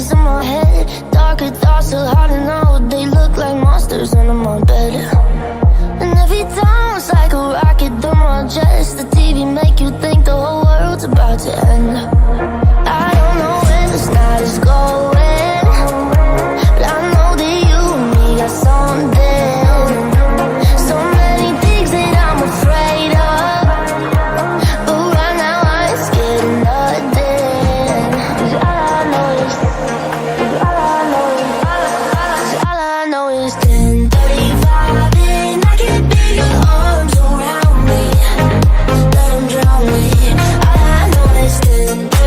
voices in my head, darker thoughts so hard to know. They look like monsters under my bed. And every time it's like a rocket through my chest. The TV make you think the whole world's about to end. I don't know where this night is going, but I know that you and me got something. So many things that I'm afraid of, but right now I ain't scared of nothing. 'Cause all I know is 10:35 and I can't feel your arms around me. Let them drown me. All I know is 10:35.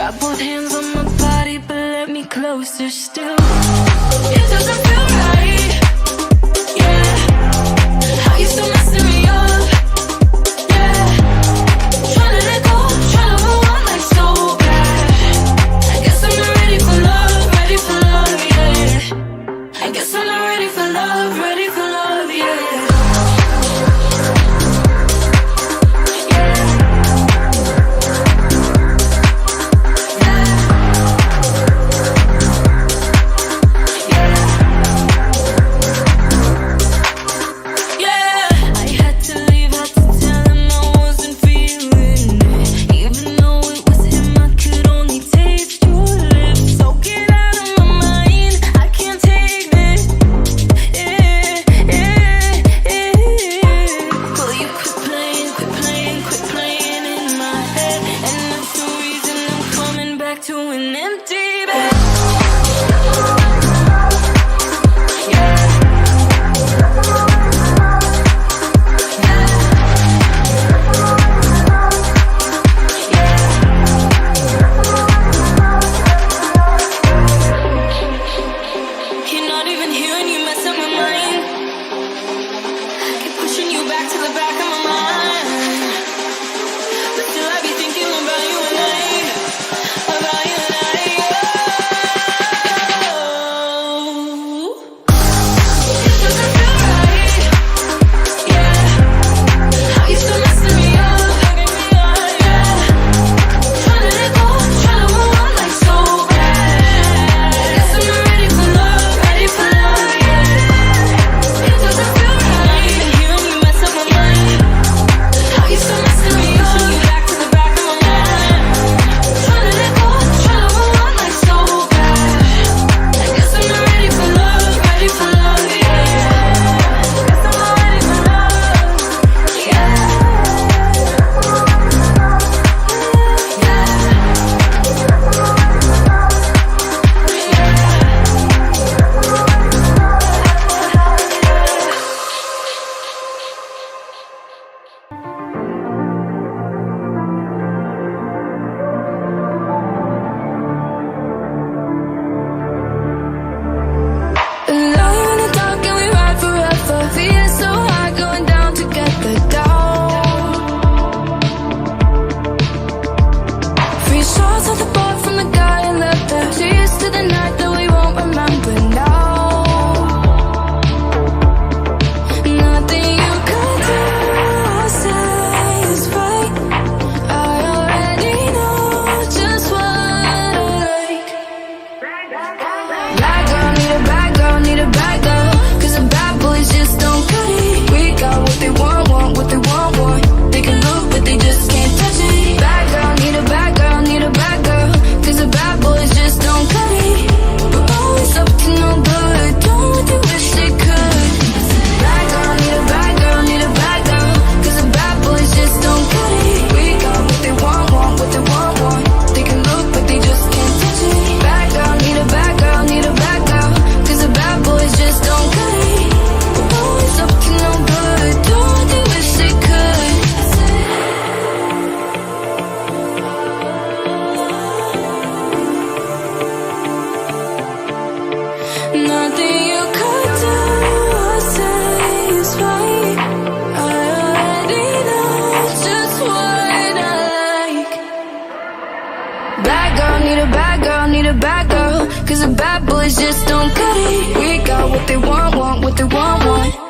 Got both hands on my body, but let me closer still. It doesn't feel right, yeah. How you still messing me up, yeah. Tryna let go, tryna move on like so bad. I guess I'm not ready for love, yeah. I guess I'm not ready for love, yeah.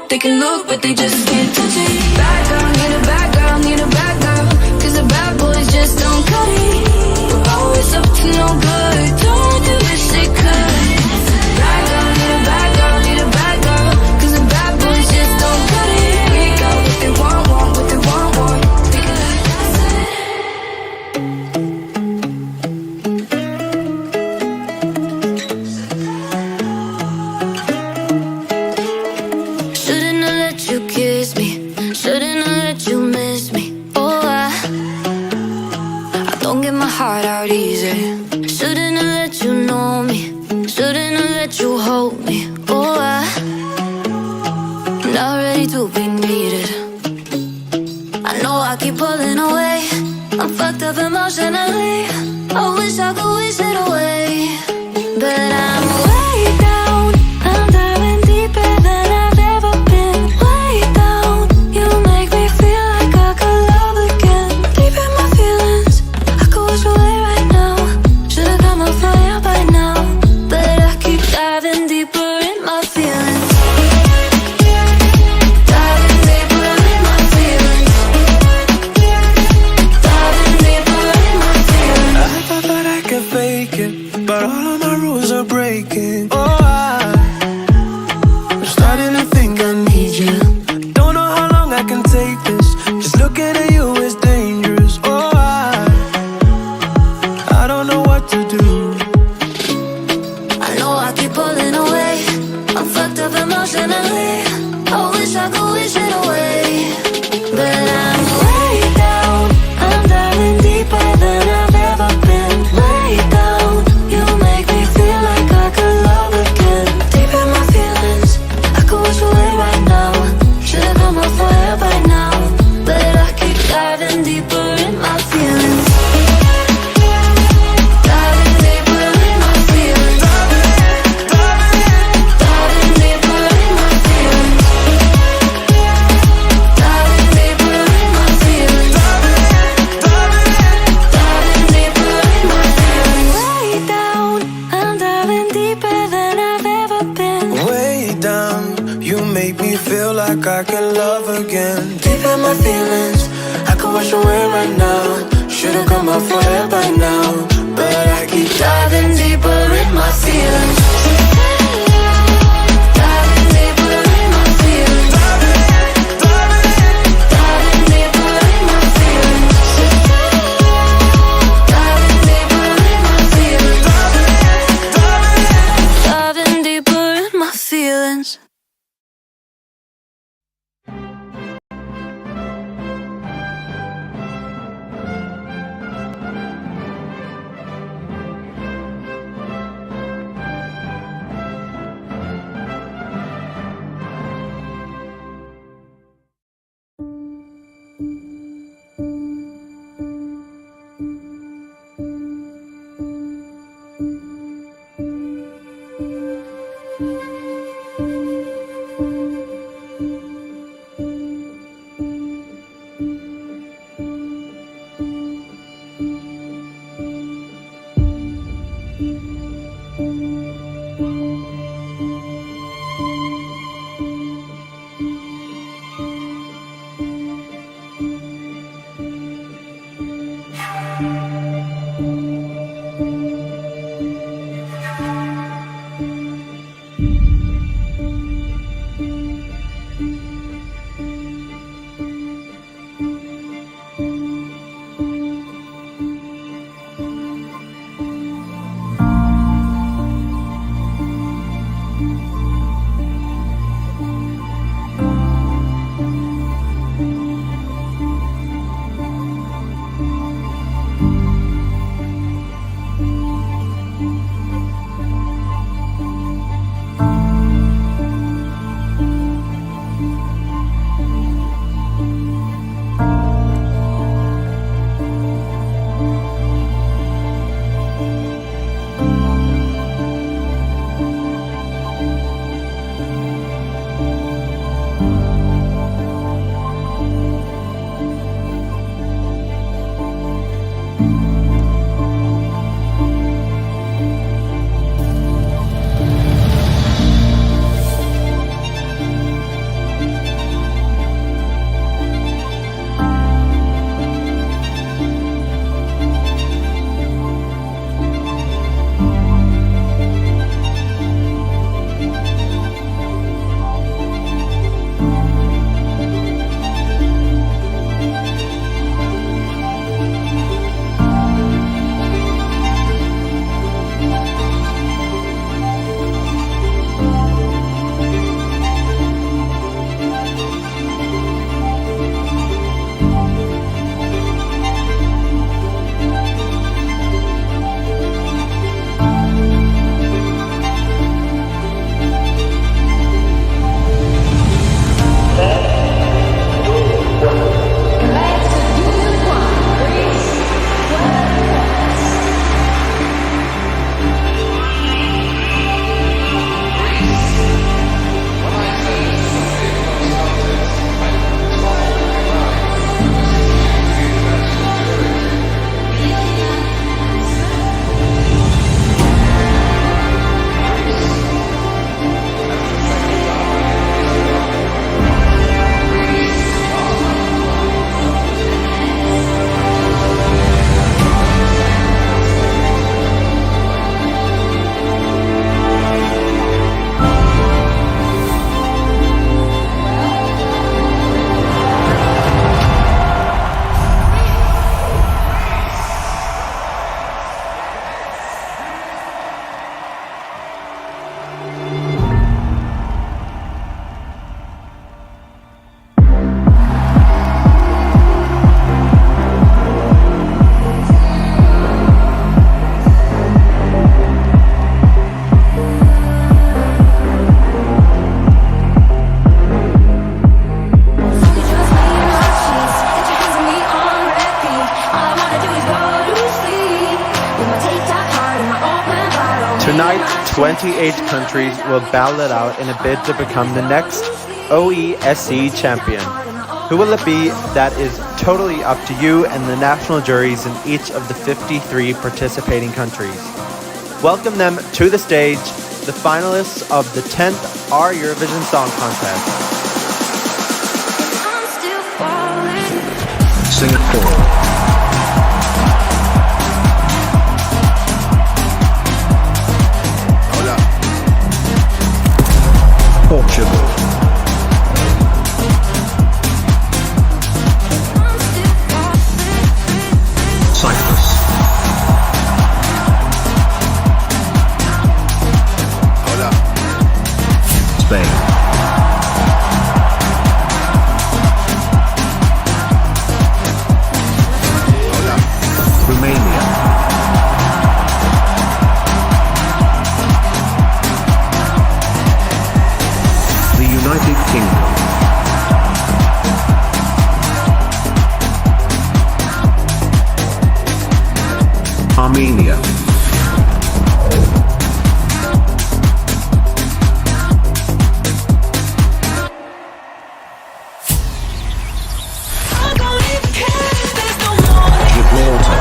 They can look, but they just can't touch it. Bad girl, need a bad girl, need a bad girl. Cause the bad boys just don't cut it. We're always up to no good, don't they wish they could. Bad girl, need a bad girl, need a bad girl. Cause the bad boys just don't cut it. We got what they want, what they want. They can look, that's it. Shouldn't have let you kiss me, shouldn't have let you miss me. Oh, I don't get my heart out easy. Shouldn't have let you know me, shouldn't have let you hold me. Oh, I'm not ready to be needed. I know I keep pulling away, I I'm fucked up emotionally. I wish I could wish it away, but I'm way down. I'm diving deeper than I've ever been. Way down. You make me feel like I could love again. Deep in my feelings, I could wash away right now. Should've come up fire by now, but I keep diving deeper in my feelings. Diving deeper in my feelings. Diving deeper in my feelings. I thought that I could fake it, but all of my rules are breaking. Oh, I'm starting to think I need you. Don't know how long I can take this. Just looking at you is dangerous. Oh, I don't know what to do. I know I keep pulling away. I'm fucked up emotionally. I wish I could wish it away, but I'm way down. I'm diving deeper than I've ever been. Way down. You make me feel like I could love again. Deep in my feelings, I could wish away right now. Should've come off fire by now, but I keep diving deeper in my feelings. Diving deeper in my feelings. Diving deeper in my feelings. Diving deeper in my feelings. Diving deeper in my feelings. Way down, I'm diving deeper than I've ever been. Way down, you make me feel like I can love again. Deep in my feelings, I could wash away right now. Should've come up for air by now, but I keep diving deeper in my feelings. Diving deeper in my feelings. Diving deeper in my feelings. Diving deeper in my feelings. Diving deeper in my feelings. Tonight, 28 countries will battle it out in a bid to become the next OESC champion. Who will it be? That is totally up to you and the national juries in each of the 53 participating countries. Welcome them to the stage, the finalists of the 10th Our Eurovision Song Contest. Singapore. Portugal. Cyprus. Spain. Romania. United Kingdom. Armenia. Gibraltar.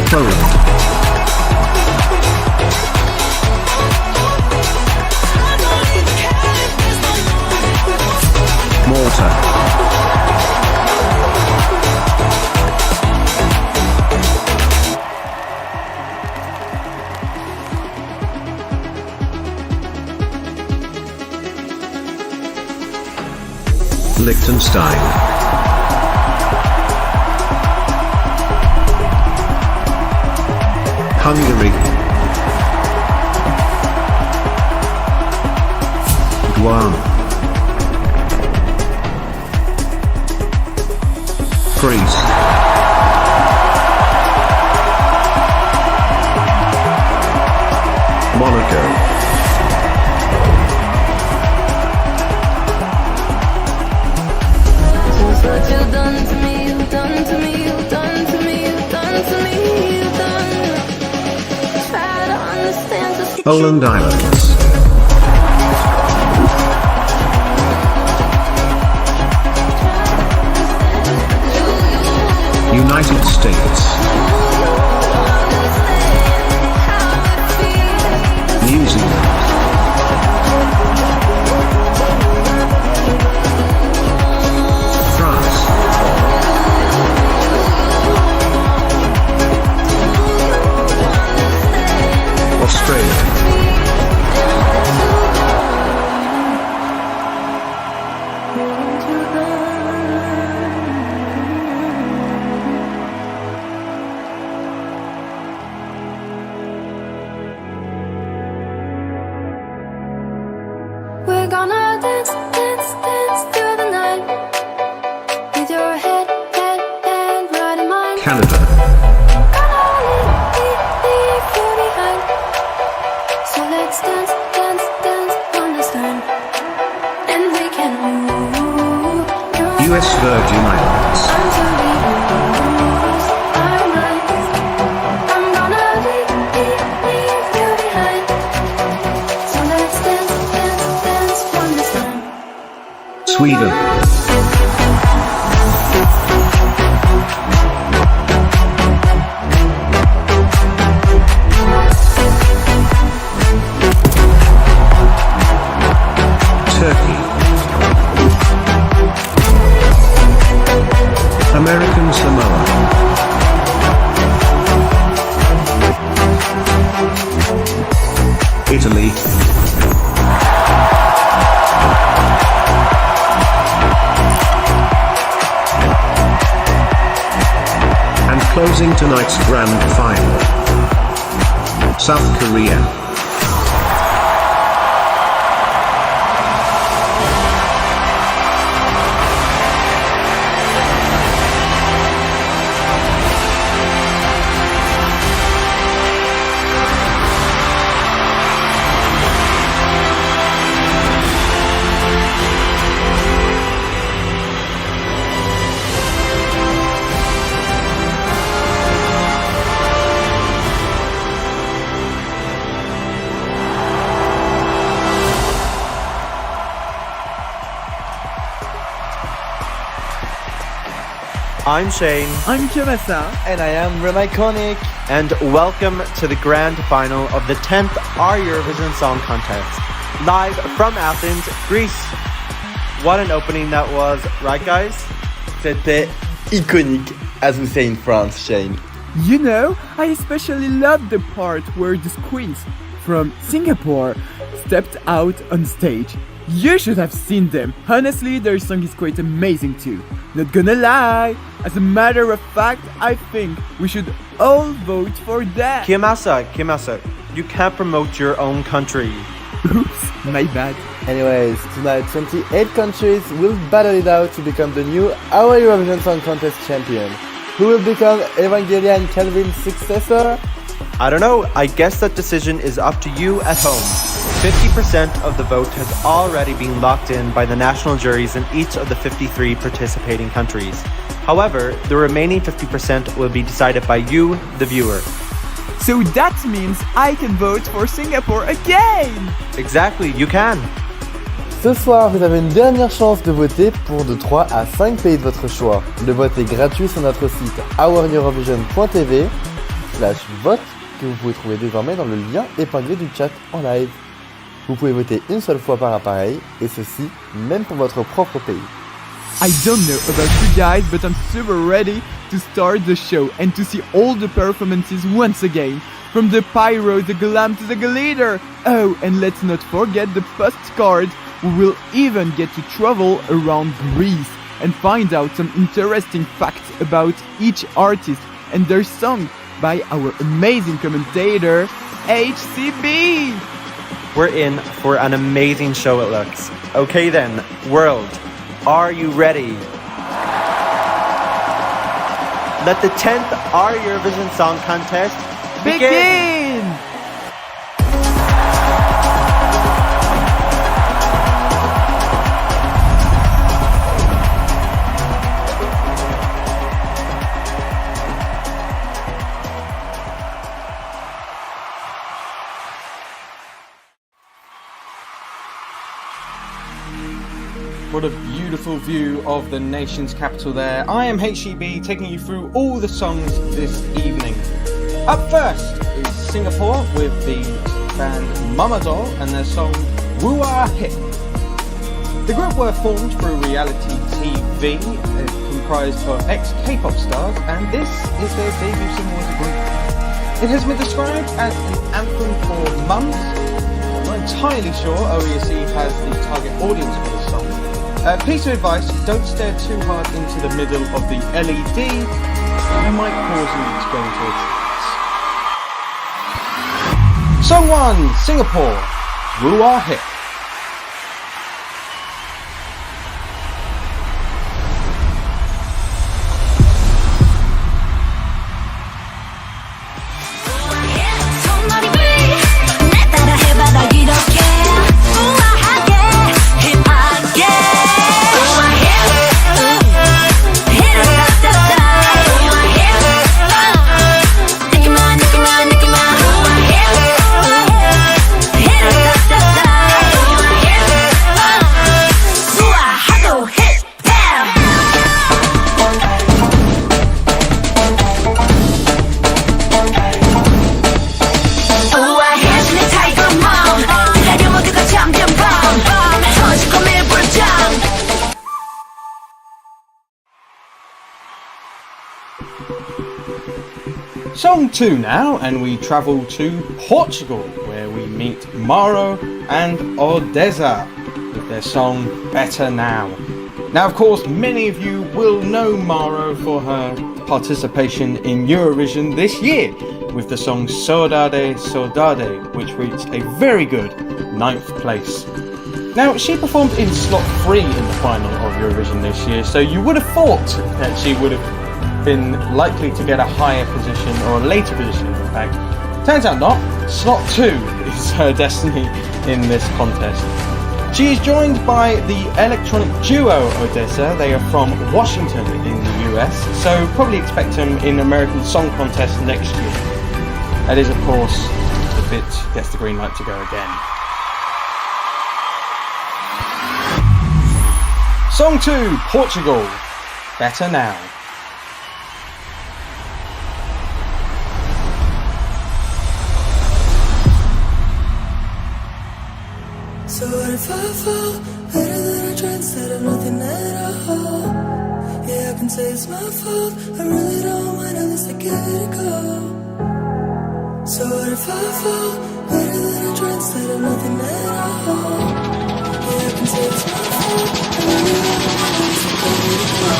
Poland. Malta. Liechtenstein. Hungary. Guam. Greece. Monaco. Just what you've done to me, you've done to me, you've done to me, you've done to me, you've done. Poland Islands. United States. New Zealand. France. Australia. We're gonna dance, dance, dance through the night with your head right in mine. Canada. Gonna leave you behind. So let's dance, dance, dance one last time. And we can move US Virgin Islands. until we lose our minds. I'm gonna leave you behind. So let's dance, dance, dance one last time. Sweden. Turkey. American Samoa. Italy. And closing tonight's grand final, South Korea. I'm Shane. I'm Kamasa. And I am Iconic. And welcome to the grand final of the 10th Our Eurovision Song Contest. Live from Athens, Greece. What an opening that was, right guys? C'était iconique, as we say in France, Shane. You know, I especially loved the part where the queens from Singapore stepped out on stage. You should have seen them. Honestly, their song is quite amazing too. Not gonna lie. As a matter of fact, I think we should all vote for that. Kimasa, you can't promote your own country. Oops, my bad. Anyways, tonight 28 countries will battle it out to become the new Our Eurovision Song Contest champion. Who will become Evangelia and Calvin's successor? I don't know, I guess that decision is up to you at home. 50% of the vote has already been locked in by the national juries in each of the 53 participating countries. However, the remaining 50% will be decided by you, the viewer. So that means I can vote for Singapore again! Exactly, you can! Ce soir, vous avez une dernière chance de voter pour de 3 à 5 pays de votre choix. Le vote est gratuit sur notre site oureurovision.tv/vote que vous pouvez trouver désormais dans le lien épinglé du chat en live. Vous pouvez voter une seule fois par appareil, et ceci même pour votre propre pays. I don't know about you guys, but I'm super ready to start the show and to see all the performances once again. From the pyro, the glam to the glitter. Oh, and let's not forget the postcard. We will even get to travel around Greece and find out some interesting facts about each artist and their song by our amazing commentator, HCB. We're in for an amazing show, it looks. Okay then, world, are you ready? Let the 10th Our Eurovision Song Contest begin! What a beautiful view of the nation's capital there. I am HCB, taking you through all the songs this evening. Up first is Singapore with the band Mama Doll and their song Woo Ah Hip. The group were formed through reality TV, comprised of ex-K-pop stars, and this is their debut single as a group. It has been described as an anthem for mums. I'm not entirely sure OESC has the target audience for this song. Piece of advice, don't stare too hard into the middle of the LED, you might cause you to go into a trance. Song 1, Singapore, Woo Ah Hip. Song 2 now, and we travel to Portugal, where we meet Mauro and Odessa with their song Better Now. Now, of course, many of you will know Mauro for her participation in Eurovision this year with the song Saudade Saudade, which reached a very good 9th place. Now, she performed in slot 3 in the final of Eurovision this year, so you would have thought that she would have been likely to get a higher position, or a later position in fact. Turns out not. Slot 2 is her destiny in this contest. She is joined by the electronic duo Odessa. They are from Washington in the US, so probably expect them in American Song Contest next year. That is, of course, if it gets the green light to go again. Song 2, Portugal, Better Now. if I fall? Better than I try instead of nothing at all. Yeah, I can say it's my fault. I really don't mind, at least I give it a go. So what if I fall? Better than I try instead of nothing at all. Yeah, I can say it's my fault. I really don't mind, at least I give it a go.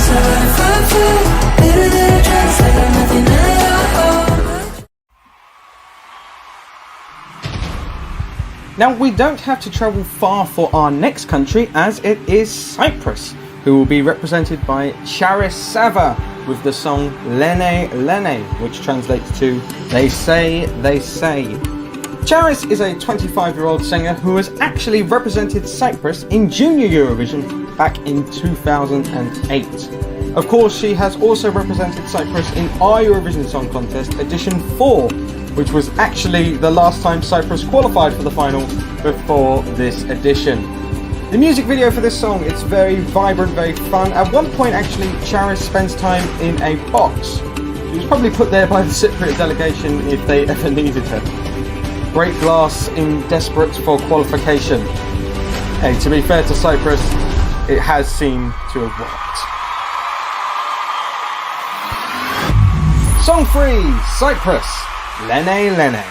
So what if I fall? Better than I try instead of nothing at all. Now, we don't have to travel far for our next country, as it is Cyprus, who will be represented by Charis Sava with the song Lene Lene, which translates to They Say, They Say. Charis is a 25-year-old singer who has actually represented Cyprus in Junior Eurovision back in 2008. Of course, she has also represented Cyprus in our Eurovision Song Contest Edition 4, which was actually the last time Cyprus qualified for the final before this edition. The music video for this song, it's very vibrant, very fun. At one point, actually, Charis spends time in a box. She was probably put there by the Cypriot delegation if they ever needed her. Break glass in desperate for qualification. Hey, to be fair to Cyprus, it has seemed to have worked. Song 3, Cyprus, Lene Lene.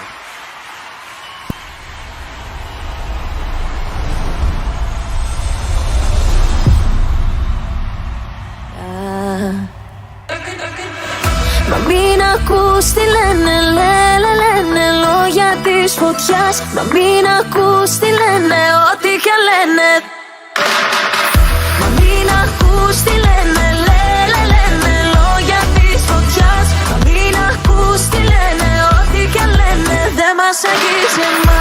Μα μην ακούς τι λένε, λένε λόγια της φωτιάς. Μα μην ακούς τι λένε, ό,τι και λένε. Μα μην ακούς τι λένε, λένε λόγια της φωτιάς. Μα μην ακούς τι λένε, ό,τι και λένε. Δεν μας αγγίζει εμάς.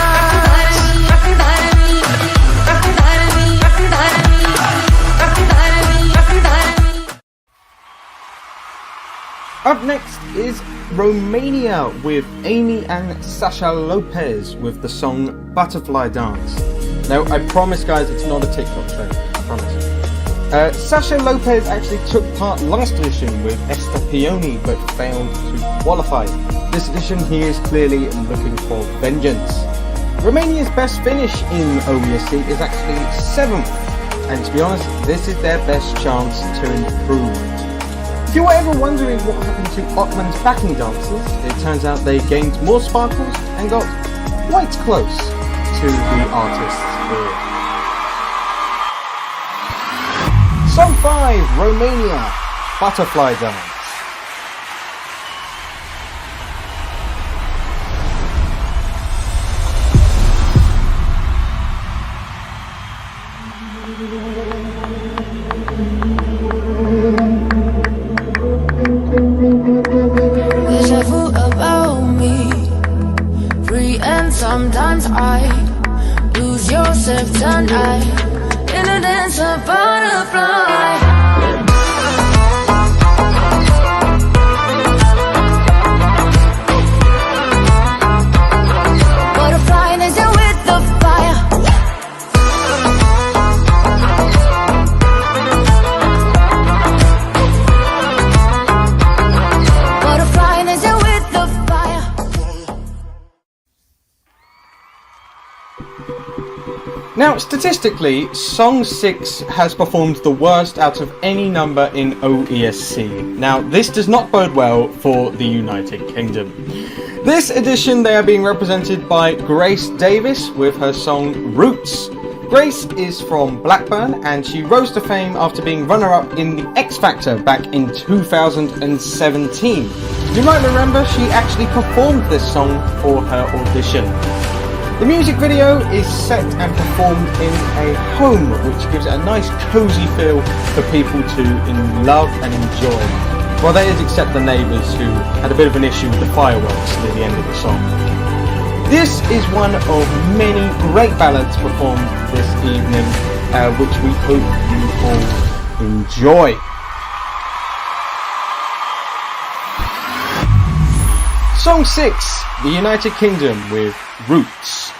Up next is Romania with Amy and Sasha Lopez with the song Butterfly Dance. Now, I promise guys, it's not a TikTok trend, I promise. Sasha Lopez actually took part last edition with Esther Pioni but failed to qualify. This edition he is clearly looking for vengeance. Romania's best finish in OESC is actually 7th, and to be honest, this is their best chance to improve. If you were ever wondering what happened to Otman's backing dancers, it turns out they gained more sparkles and got quite close to the artists here. Song 5, Romania, Butterfly Dance. Sometimes I lose yourself tonight in a dance of butterfly. Butterfly dancing with the fire. Butterfly dancing with the fire. Now, statistically, Song 6 has performed the worst out of any number in OESC. Now, this does not bode well for the United Kingdom. This edition, they are being represented by Grace Davis with her song Roots. Grace is from Blackburn, and she rose to fame after being runner-up in the X Factor back in 2017. You might remember she actually performed this song for her audition. The music video is set and performed in a home, which gives it a nice cozy feel for people to love and enjoy. Well, that is except the neighbours who had a bit of an issue with the fireworks near the end of the song. This is one of many great ballads performed this evening, which we hope you all enjoy. Song 6, the United Kingdom with Roots.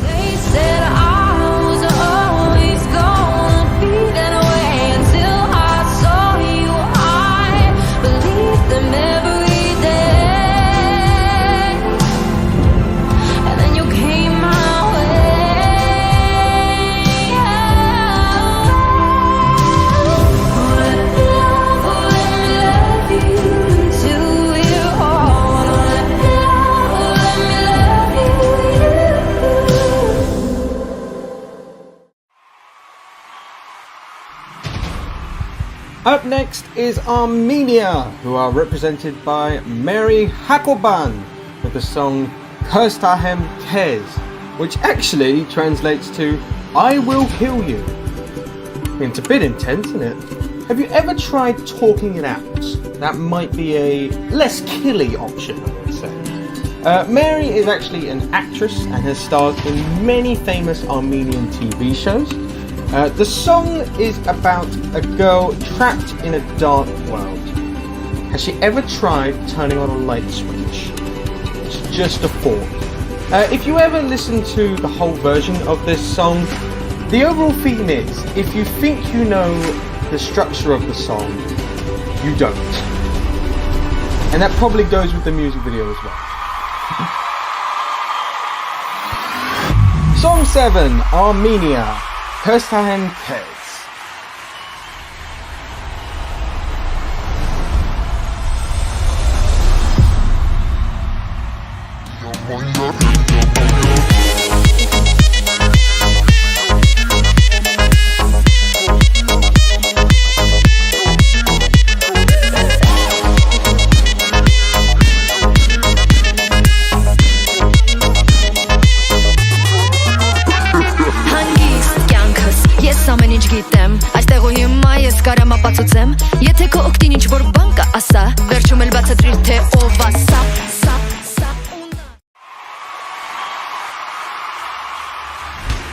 They said I was always gonna be that way until Up next is Armenia, who are represented by Mary Hakoban with the song Kirstahem Kez, which actually translates to I will kill you. I mean, it's a bit intense, isn't it? Have you ever tried talking it out? That might be a less killy option, I would say. Mary is actually an actress and has starred in many famous Armenian TV shows. The song is about a girl trapped in a dark world. Has she ever tried turning on a light switch? It's just a thought. If you ever listen to the whole version of this song, the overall theme is, if you think you know the structure of the song, you don't. And that probably goes with the music video as well. Song 7, Armenia, Kirstahem Kez.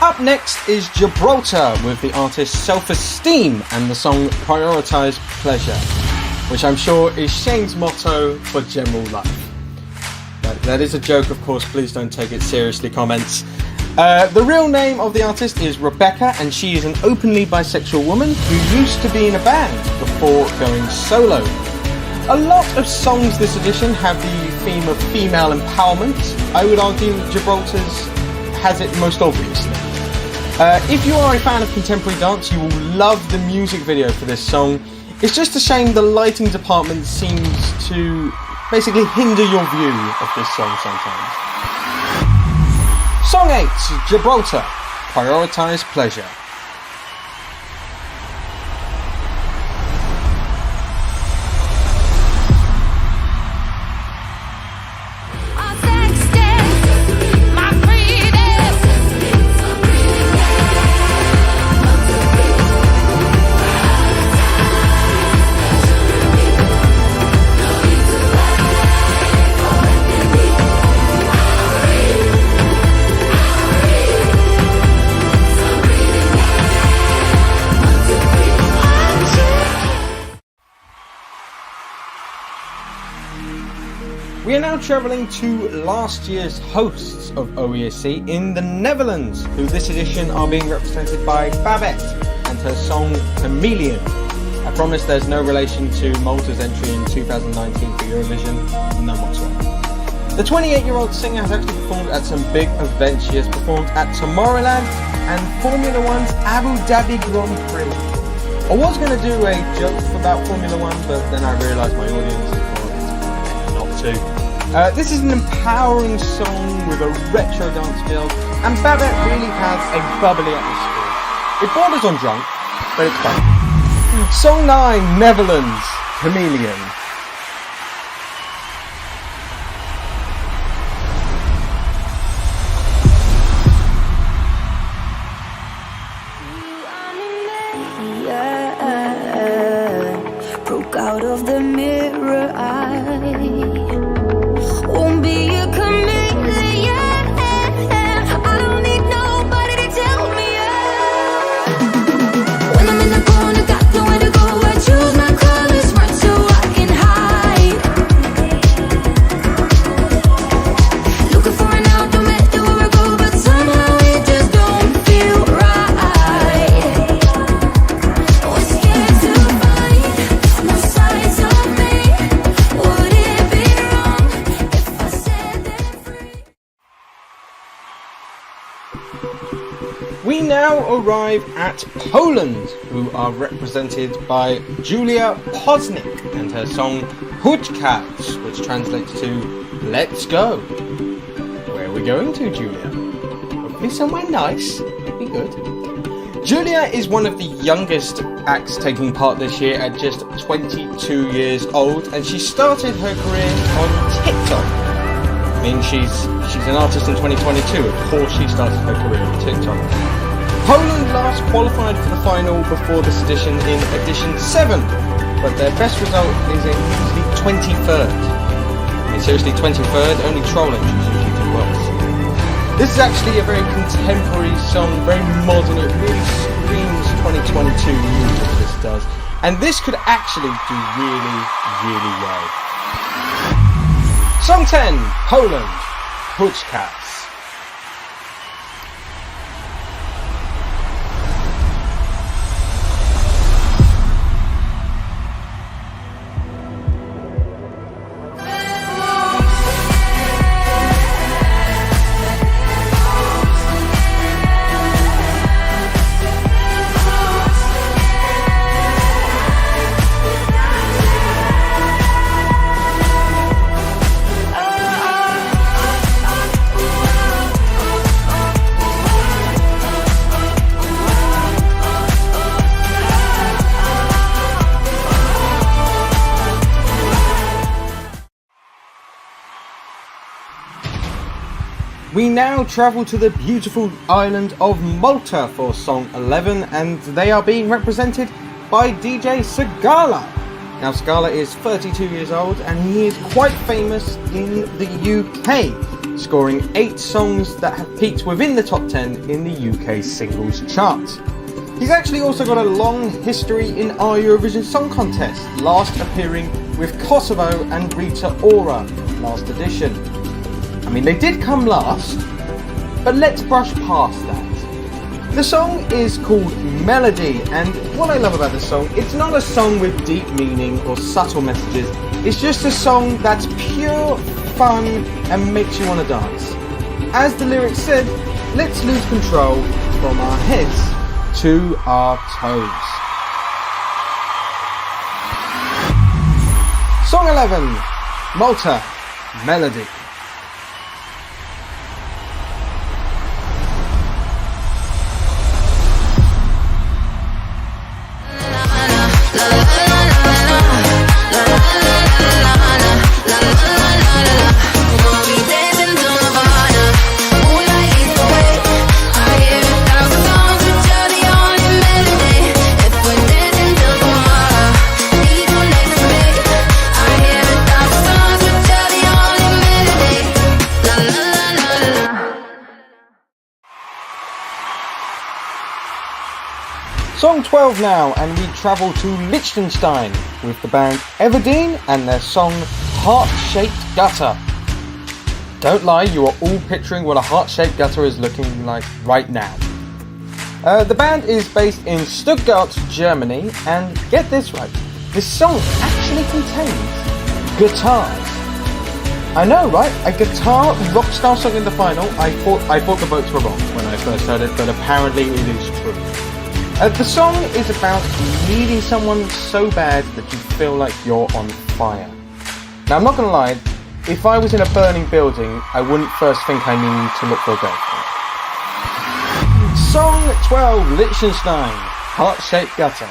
Up next is Gibraltar with the artist Self-Esteem and the song Prioritise Pleasure, which I'm sure is Shane's motto for general life. That is a joke, of course, please don't take it seriously, comments. The real name of the artist is Rebecca, and she is an openly bisexual woman who used to be in a band before going solo. A lot of songs this edition have the theme of female empowerment. I would argue Gibraltar's has it most obviously. If you are a fan of contemporary dance, you will love the music video for this song. It's just a shame the lighting department seems to basically hinder your view of this song sometimes. Song 8, Gibraltar, Prioritise Pleasure. We are now travelling to last year's hosts of OESC in the Netherlands, who this edition are being represented by Babette and her song Chameleon. I promise there's no relation to Malta's entry in 2019 for Eurovision, none whatsoever. The 28-year-old singer has actually performed at some big events. She has performed at Tomorrowland and Formula One's Abu Dhabi Grand Prix. I was going to do a joke about Formula One, but then I realised my audience thought it's better not to. This is an empowering song with a retro dance feel, and Babette really has a bubbly atmosphere. It borders on drunk, but it's fun. Song 9, Netherlands, Chameleon. Broke out of the mirror, I won't be a chameleon. I don't need nobody to tell me. When I'm in the corner, got nowhere to go. I choose my colors right so I can hide. Looking for an out, no matter where I go, but somehow it just don't feel right. Was scared to find no signs of me. Would it be wrong if I set them free? We now arrive at Poland, who are represented by Julia Poznik and her song Huczkasz, which translates to Let's Go. Where are we going to, Julia? Hopefully somewhere nice. That'd be good. Julia is one of the youngest acts taking part this year at just 22 years old, and she started her career on TikTok. I mean, she's an artist in 2022, of course she started her career on TikTok. Poland last qualified for the final before this edition in Edition 7, but their best result is a measly 23rd. I mean, seriously, 23rd, only troll entries usually do worse. This is actually a very contemporary song, very modern, it really screams 2022 music, this does. And this could actually do really, really well. Song 10, Poland, Puchkas. We now travel to the beautiful island of Malta for Song 11, and they are being represented by DJ Sigala. Now Sigala is 32 years old and he is quite famous in the UK, scoring 8 songs that have peaked within the top 10 in the UK singles chart. He's actually also got a long history in our Eurovision Song Contest, last appearing with Kosovo and Rita Ora last edition. I mean, they did come last, but let's brush past that. The song is called Melody, and what I love about this song, it's not a song with deep meaning or subtle messages, it's just a song that's pure fun and makes you want to dance. As the lyrics said, let's lose control from our heads to our toes. Song 11, Malta, Melody. Song 12 now, and we travel to Liechtenstein with the band Everdeen and their song Heart-Shaped Gutter. Don't lie, you are all picturing what a heart-shaped gutter is looking like right now. The band is based in Stuttgart, Germany, and get this right, this song actually contains guitars. I know, right? A guitar rockstar song in the final. I thought the votes were wrong when I first heard it, but apparently it is true. The song is about needing someone so bad that you feel like you're on fire. Now I'm not gonna lie, if I was in a burning building, I wouldn't first think I need to look for a girlfriend. Song 12, Liechtenstein, Heart-Shaped Gutter.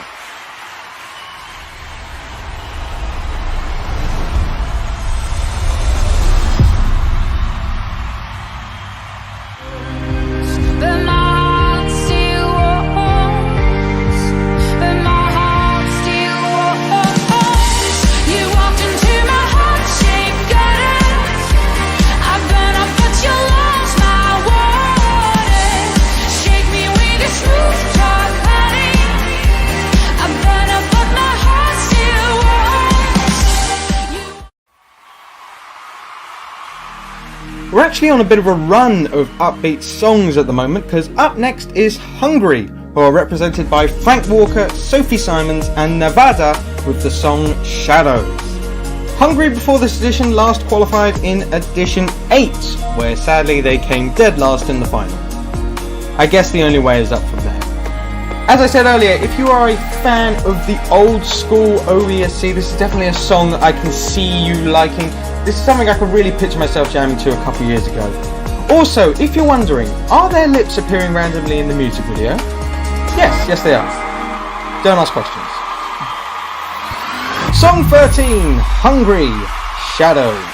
We're actually on a bit of a run of upbeat songs at the moment, because up next is Hungary, who are represented by Frank Walker, Sophie Simons and Nevada with the song Shadows. Hungary before this edition last qualified in Edition 8, where sadly they came dead last in the final. I guess the only way is up from there. As I said earlier, if you are a fan of the old school OESC, this is definitely a song that I can see you liking. This is something I could really picture myself jamming to a couple years ago. Also, if you're wondering, are their lips appearing randomly in the music video? Yes, they are. Don't ask questions. Song 13, Hungry, Shadows.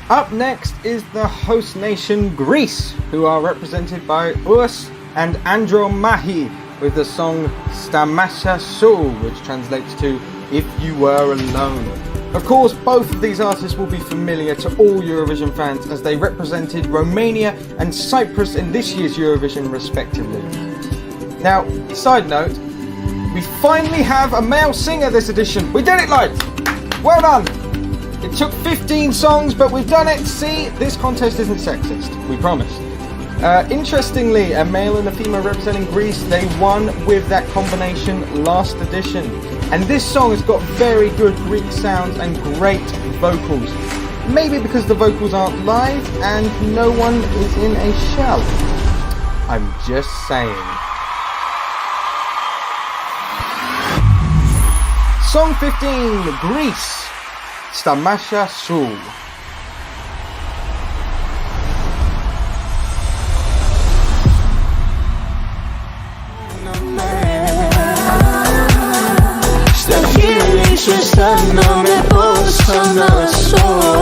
Up next is the host nation Greece, who are represented by Urs and Andromachi with the song Stamasha Sou, which translates to If You Were Alone. Of course, both of these artists will be familiar to all Eurovision fans as they represented Romania and Cyprus in this year's Eurovision respectively. Now, side note, we finally have a male singer this edition. We did it, lads! Well done! It took 15 songs, but we've done it. See, this contest isn't sexist. We promised. Interestingly, a male and a female representing Greece, they won with that combination last edition. And this song has got very good Greek sounds and great vocals. Maybe because the vocals aren't live and no one is in a shell. I'm just saying. Song 15, Greece. Stamasha Sou. Στα χείλη σου αισθάνομαι πως ανασώ.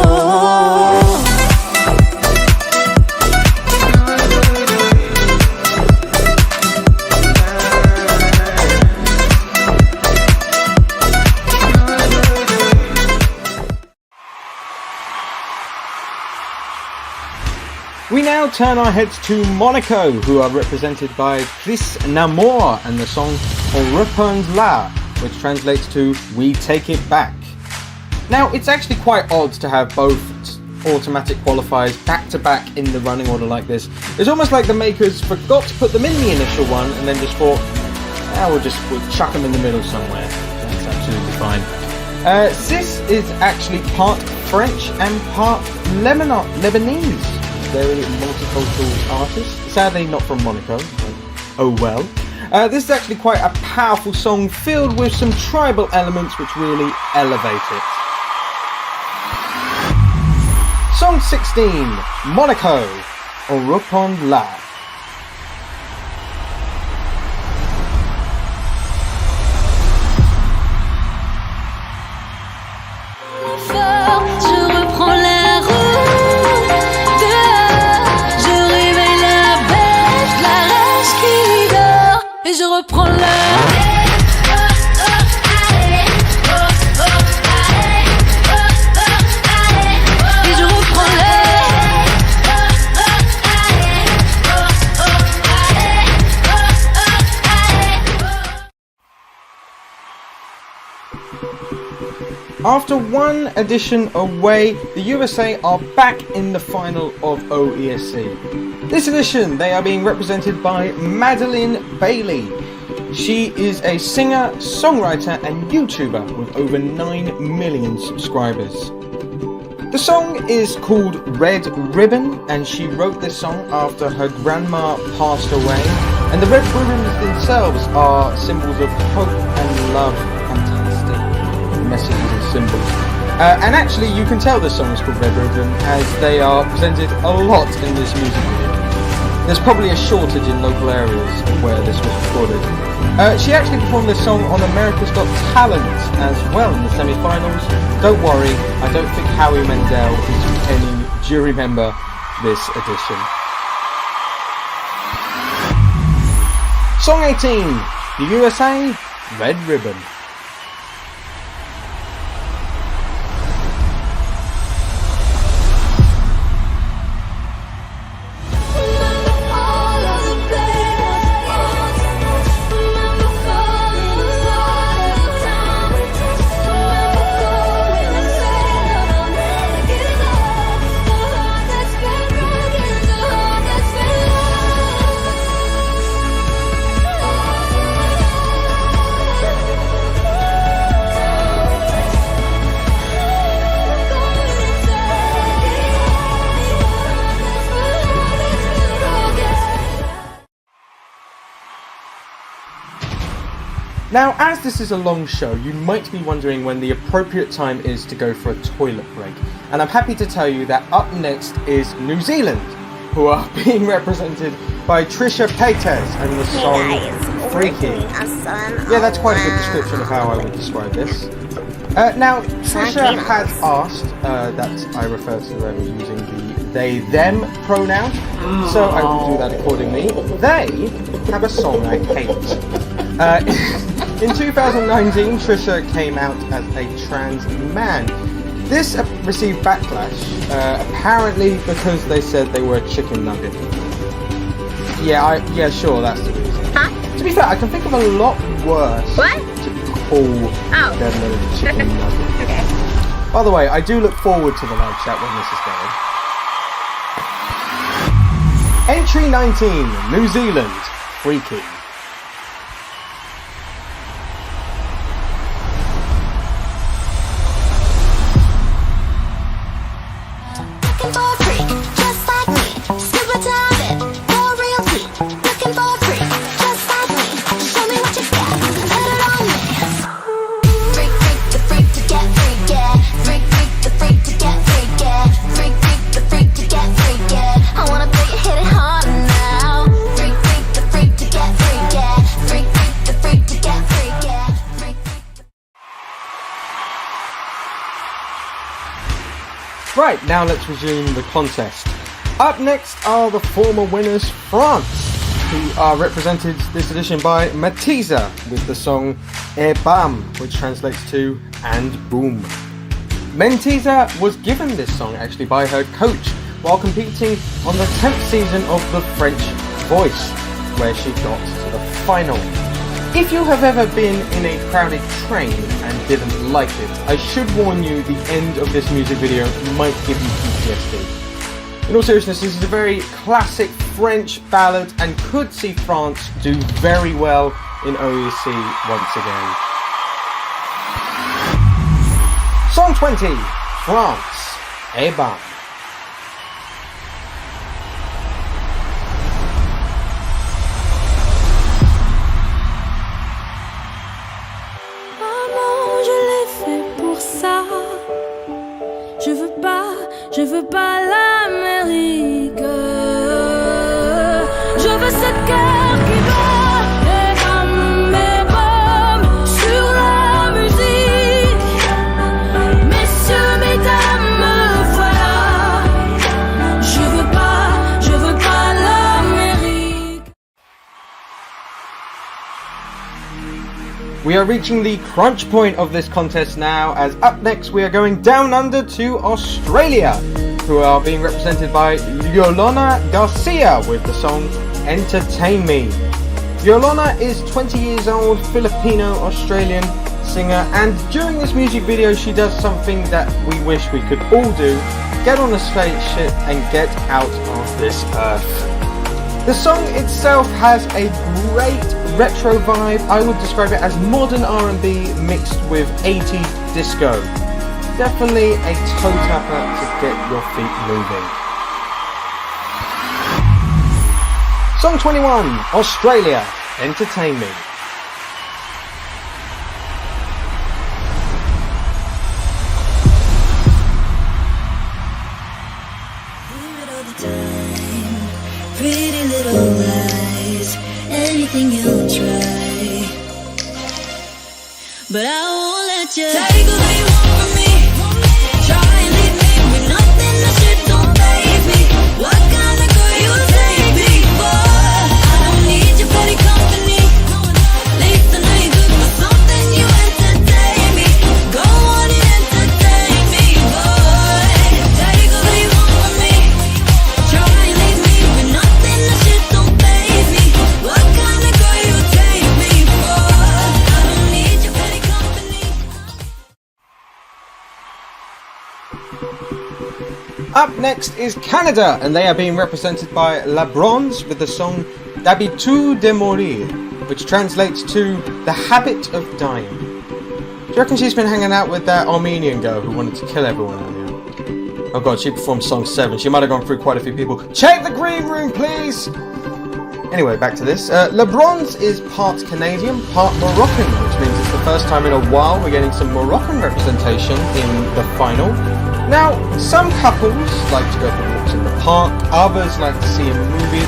We now turn our heads to Monaco, who are represented by Chris Namor and the song On Reprend La, which translates to We Take It Back. Now, it's actually quite odd to have both automatic qualifiers back to back in the running order like this. It's almost like the makers forgot to put them in the initial one and then just thought, we'll chuck them in the middle somewhere. That's absolutely fine. Sis is actually part French and part Lebanese. Very multicultural artist. Sadly not from Monaco, but oh well. This is actually quite a powerful song filled with some tribal elements which really elevate it. Song 16, Monaco, On Reprend La. After one edition away, the USA are back in the final of OESC. This edition, they are being represented by Madeline Bailey. She is a singer, songwriter and YouTuber with over 9 million subscribers. The song is called Red Ribbon, and she wrote this song after her grandma passed away. And the red ribbons themselves are symbols of hope and love. Fantastic messages and symbols. And actually, you can tell this song is called Red Ribbon as they are presented a lot in this music video. There's probably a shortage in local areas where this was recorded. She actually performed this song on America's Got Talent as well in the semi-finals. Don't worry, I don't think Howie Mandel is any jury member this edition. Song 18, the USA, Red Ribbon. Now, as this is a long show, you might be wondering when the appropriate time is to go for a toilet break. And I'm happy to tell you that up next is New Zealand, who are being represented by Trisha Paytas and the song Freaky. Yeah, that's quite a good description of how I would describe this. Now, Trisha had asked that I refer to them using the they-them pronoun, so I will do that accordingly. They have a song I hate. In 2019, Trisha came out as a trans man. This received backlash, apparently because they said they were a chicken nugget. Yeah, sure, that's the reason. Huh? To be fair, I can think of a lot worse to call them than a chicken nugget. Okay. By the way, I do look forward to the live chat when this is going. Entry 19, New Zealand, Freaky. Looking for a freak, just like me. Scuba diving, for realty. Looking for a freak, just like me. Show me what you got, put it on me. Freak, freak, the freak to get freaky. Freak, freak, the freak to get freaky. Freak, freak, the freak to get freaky. I wanna feel you hit it hard now. Freak, freak, the freak to get freaky. Freak, freak, the freak to get freaky. Freak, freak. Right, now let's resume the contest. Up next are the former winners, France, who are represented this edition by Matiza with the song Et Bam, which translates to And Boom. Matiza was given this song actually by her coach while competing on the 10th season of The French Voice, where she got to the final. If you have ever been in a crowded train and didn't like it, I should warn you the end of this music video might give you PTSD. In all seriousness, this is a very classic French ballad and could see France do very well in OESC once again. Song 20, France, Et Bam. Je veux pas l'Amérique. Je veux ce cœur qui bat et bam sur la musique. Messieurs, mesdames, voilà. Je veux pas l'Amérique. We are reaching the crunch point of this contest now, as up next we are going down under to Australia, who are being represented by Yolanda Garcia with the song Entertain Me. Yolanda is 20 years old, Filipino-Australian singer, and during this music video she does something that we wish we could all do: get on a spaceship and get out of this earth. The song itself has a great retro vibe. I would describe it as modern R&B mixed with 80s disco. Definitely a toe tapper to get your feet moving. Song 21, Australia, Entertain Me. Pretty little lies, anything you'll try, but I won't let you take all you want from me. Try and leave me with nothing, that shit don't faze me. What kind of girl you take me for? I don't need your petty company. At least I know you're good for something. You entertain me. Go on and entertain me, boy. Take all you want from me. Try and leave me with nothing, that shit don't faze me. What kind of girl you take me for? I don't need your petty company. Up next is Canada, and they are being represented by La Bronze with the song D'habitude de mourir, which translates to the habit of dying. Do you reckon she's been hanging out with that Armenian girl who wanted to kill everyone earlier? Oh god, she performed song 7. She might have gone through quite a few people. Check the green room, please! Anyway, back to this. Le Bronze is part Canadian, part Moroccan, which means it's the first time in a while we're getting some Moroccan representation in the final. Now, some couples like to go for walks in the park, others like to see a movie.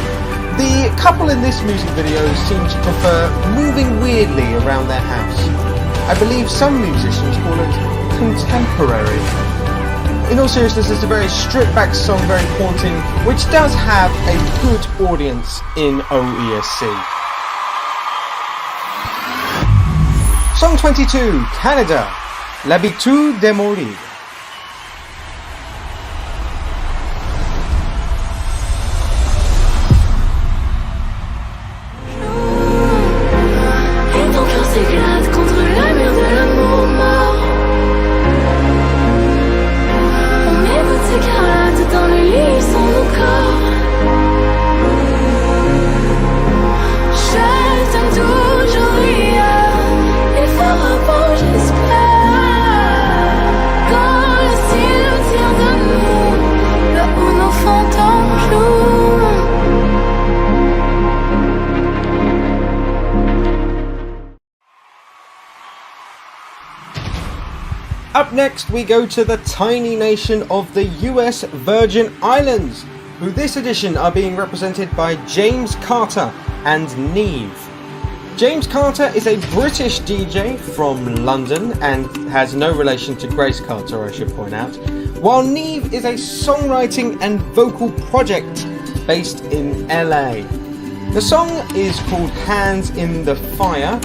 The couple in this music video seem to prefer moving weirdly around their house. I believe some musicians call it contemporary. In all seriousness, it's a very stripped back song, very haunting, which does have a good audience in OESC. Song 22, Canada, L'habitude de mourir. Up next, we go to the tiny nation of the US Virgin Islands, who this edition are being represented by James Carter and Neve. James Carter is a British DJ from London and has no relation to Grace Carter, I should point out, while Neve is a songwriting and vocal project based in LA. The song is called Hands in the Fire.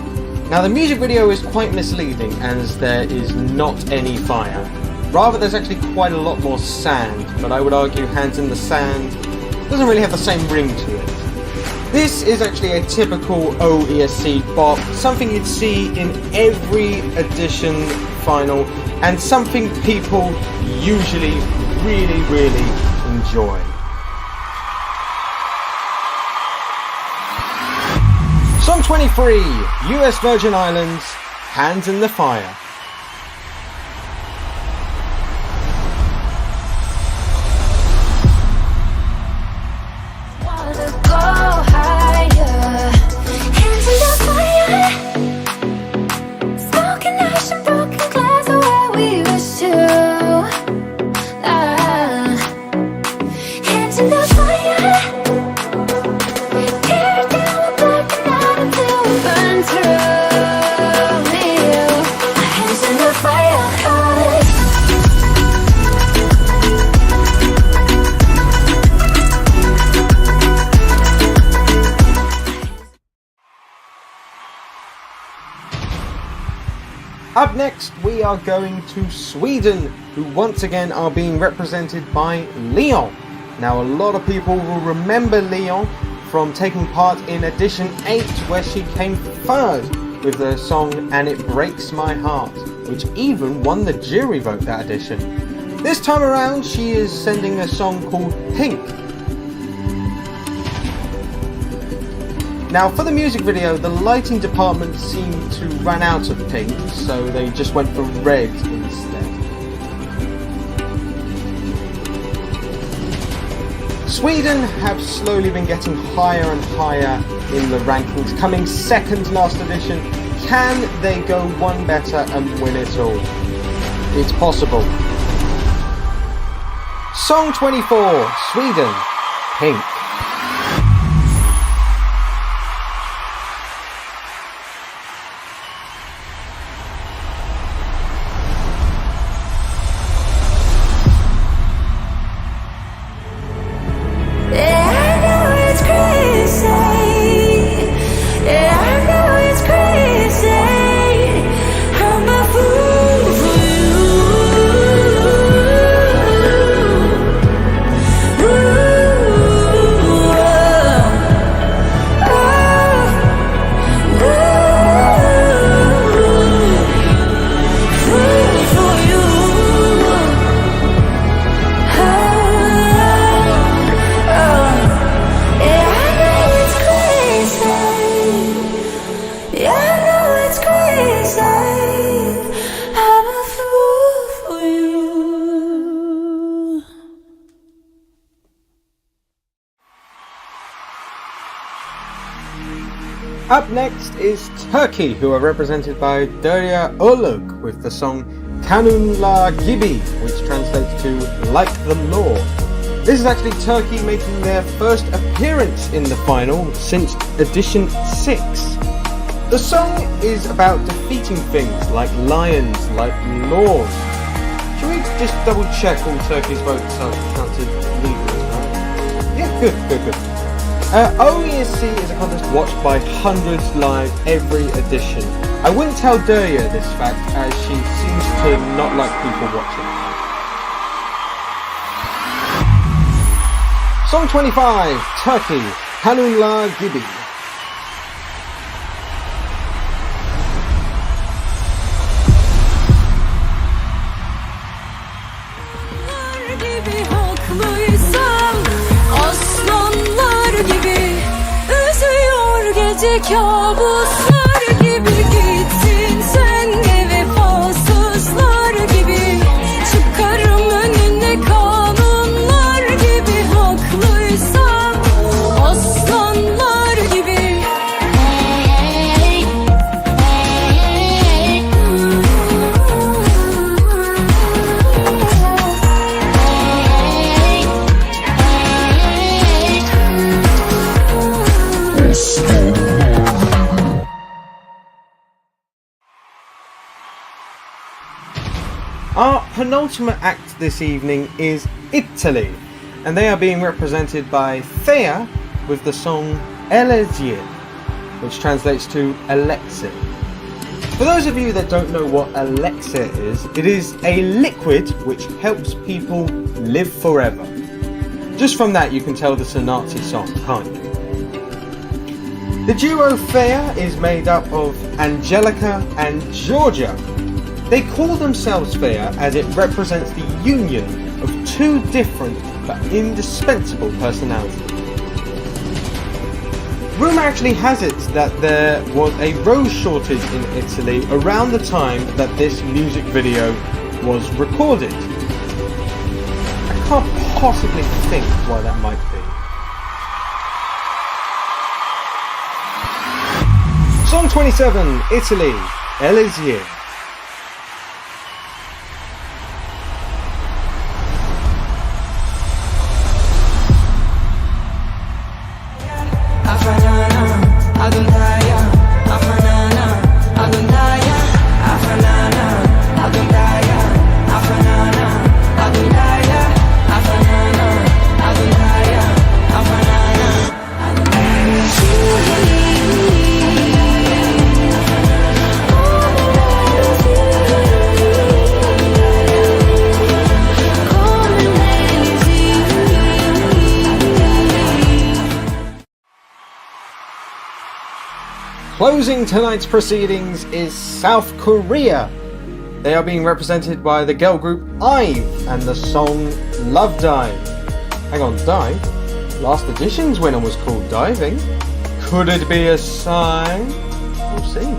Now the music video is quite misleading as there is not any fire. Rather, there's actually quite a lot more sand, but I would argue Hands in the Sand doesn't really have the same ring to it. This is actually a typical OESC bop, something you'd see in every edition final, and something people usually really enjoy. Song 23, US Virgin Islands, Hands in the Fire. Up next, we are going to Sweden, who once again are being represented by Leon. Now, a lot of people will remember Leon from taking part in Edition 8, where she came third with the song And It Breaks My Heart, which even won the jury vote that edition. This time around, she is sending a song called Pink. Now, for the music video, the lighting department seemed to run out of pink, so they just went for red instead. Sweden have slowly been getting higher and higher in the rankings, coming second last edition. Can they go one better and win it all? It's possible. Song 24, Sweden, Pink. Ooh. Up next is Turkey, who are represented by Derya Ulug with the song Kanunla Gibi, which translates to Like the Law. This is actually Turkey making their first appearance in the final since edition 6. The song is about defeating things like lions, like laws. Should we just double check all Turkey's votes are counted legally, right? Yeah, good. OESC is a contest watched by hundreds live every edition. I wouldn't tell Derya this fact as she seems to not like people watching. Song 25, Turkey, Kanunla Gibi. Gibi haklıysam aslanlar gibi üzüyor gece kabuslar gibi gitsin sen de vefasızlar gibi çıkarım önüne kanunlar gibi haklıysam aslanlar gibi. Our penultimate act this evening is Italy, and they are being represented by Thea with the song Elegie, which translates to elixir. For those of you that don't know what elixir is, it is a liquid which helps people live forever. Just from that you can tell this is a Nazi song, can't you? The duo Thea is made up of Angelica and Georgia. They call themselves Thea as it represents the union of two different but indispensable personalities. Rumour actually has it that there was a rose shortage in Italy around the time that this music video was recorded. I can't possibly think why that might be. Song 27, Italy, Elegie. Closing tonight's proceedings is South Korea. They are being represented by the girl group IVE and the song Love Dive. Hang on, Dive? Last edition's winner was called Diving. Could it be a sign? We'll see.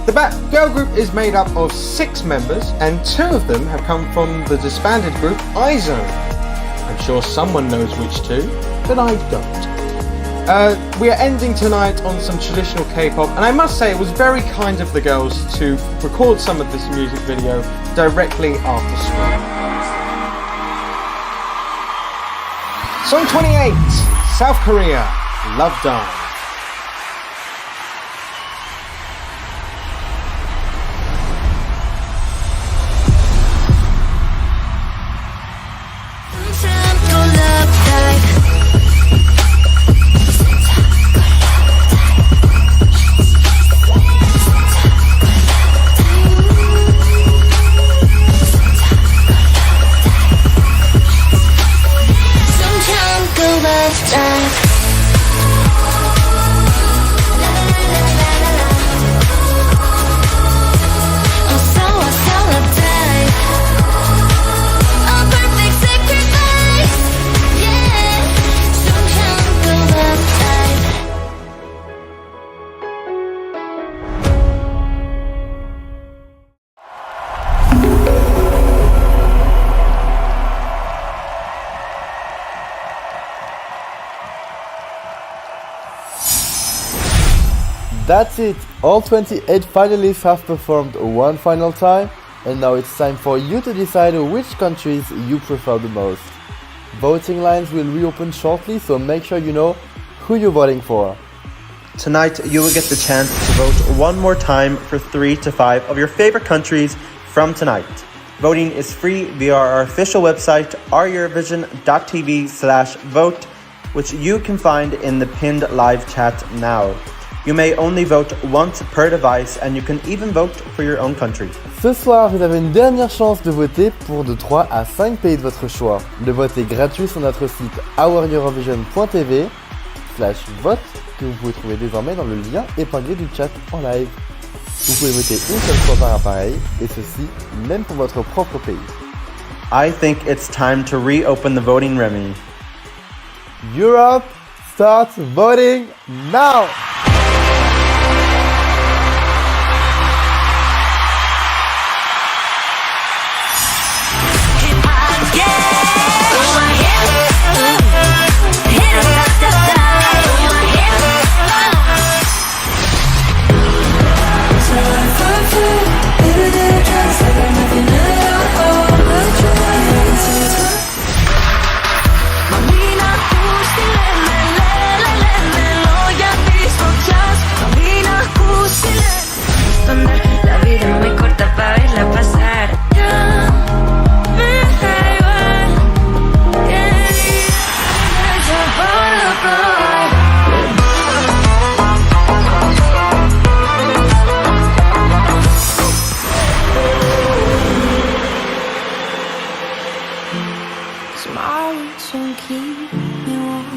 The girl group is made up of 6 members and 2 of them have come from the disbanded group iZone. I'm sure someone knows which 2, but I don't. We are ending tonight on some traditional K-pop, and I must say it was very kind of the girls to record some of this music video directly after school. Song 28, South Korea, Love Dive. That's it! All 28 finalists have performed one final time, and now it's time for you to decide which countries you prefer the most. Voting lines will reopen shortly, so make sure you know who you're voting for. Tonight, you will get the chance to vote one more time for 3 to 5 of your favorite countries from tonight. Voting is free via our official website, oureurovision.tv/vote, which you can find in the pinned live chat now. You may only vote once per device and you can even vote for your own country. Ce soir, vous avez une dernière chance de voter pour de 3 à 5 pays de votre choix. Le vote est gratuit sur notre site oureurovision.tv/vote que vous pouvez trouver désormais dans le lien épinglé du chat en live. Vous pouvez voter une seule fois par appareil et ceci même pour votre propre pays. I think it's time to reopen the voting, Remy. Europe starts voting now! La vida muy corta para verla pasar. Ya me da igual. Hecho por lo probar. Small to keep me warm.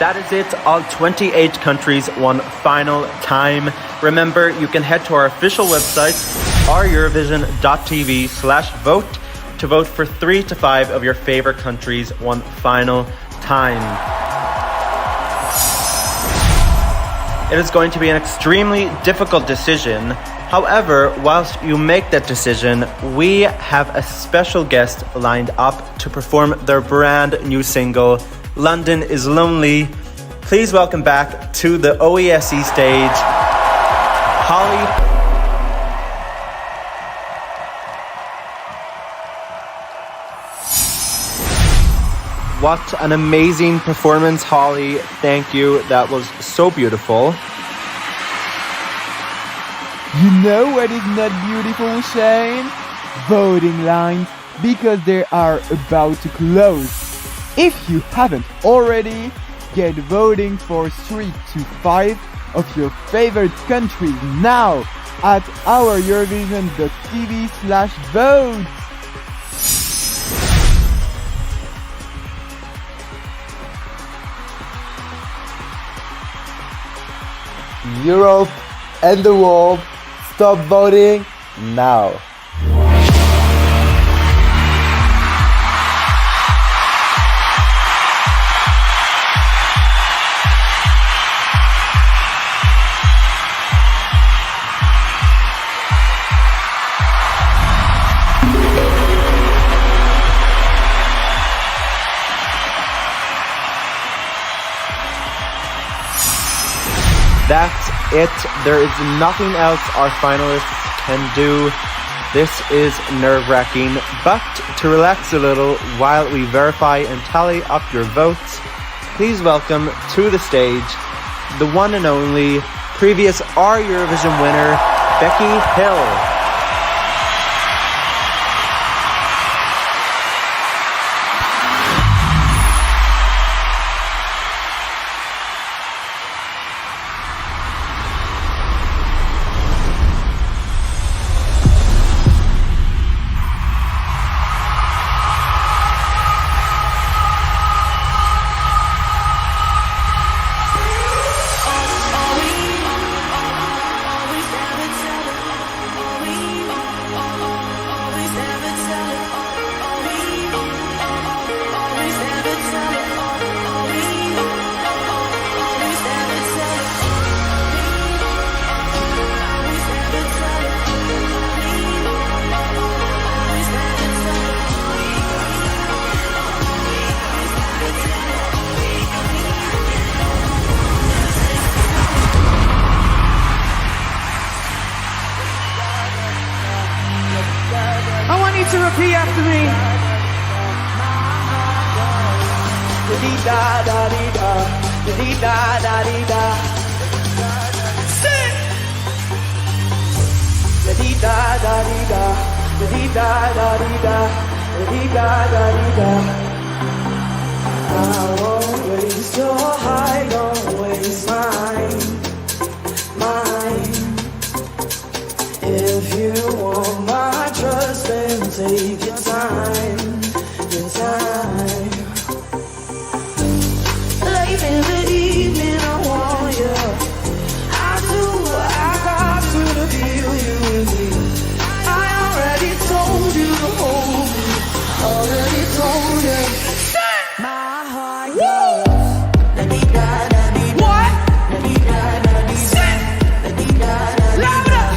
That is it. All 28 countries, one final time. Remember, you can head to our official website, oureurovision.tv/vote, to vote for 3 to 5 of your favorite countries one final time. It is going to be an extremely difficult decision. However, whilst you make that decision, we have a special guest lined up to perform their brand new single, London is Lonely. Please welcome back to the OESC stage, Holly. What an amazing performance, Holly. Thank you. That was so beautiful. You know what is not beautiful, Shane? Voting lines, because they are about to close. If you haven't already, get voting for 3 to 5 of your favorite countries now at oureurovision.tv/vote. Europe and the world, stop voting now. That's it. There is nothing else our finalists can do. This is nerve-wracking, but to relax a little while we verify and tally up your votes, please welcome to the stage the one and only previous Our Eurovision winner, Becky Hill. To repeat after me. Da da dee da, dee da da dee da. Sing. Dee da da dee da, dee da da dee da, dee da da dee da. I won't waste your high, don't waste mine. If you want my trust, then take your time. Late in the evening, I want you. I do what I got to feel you with me. I already told you to hold me. Already told you. My heart goes. What? Louder.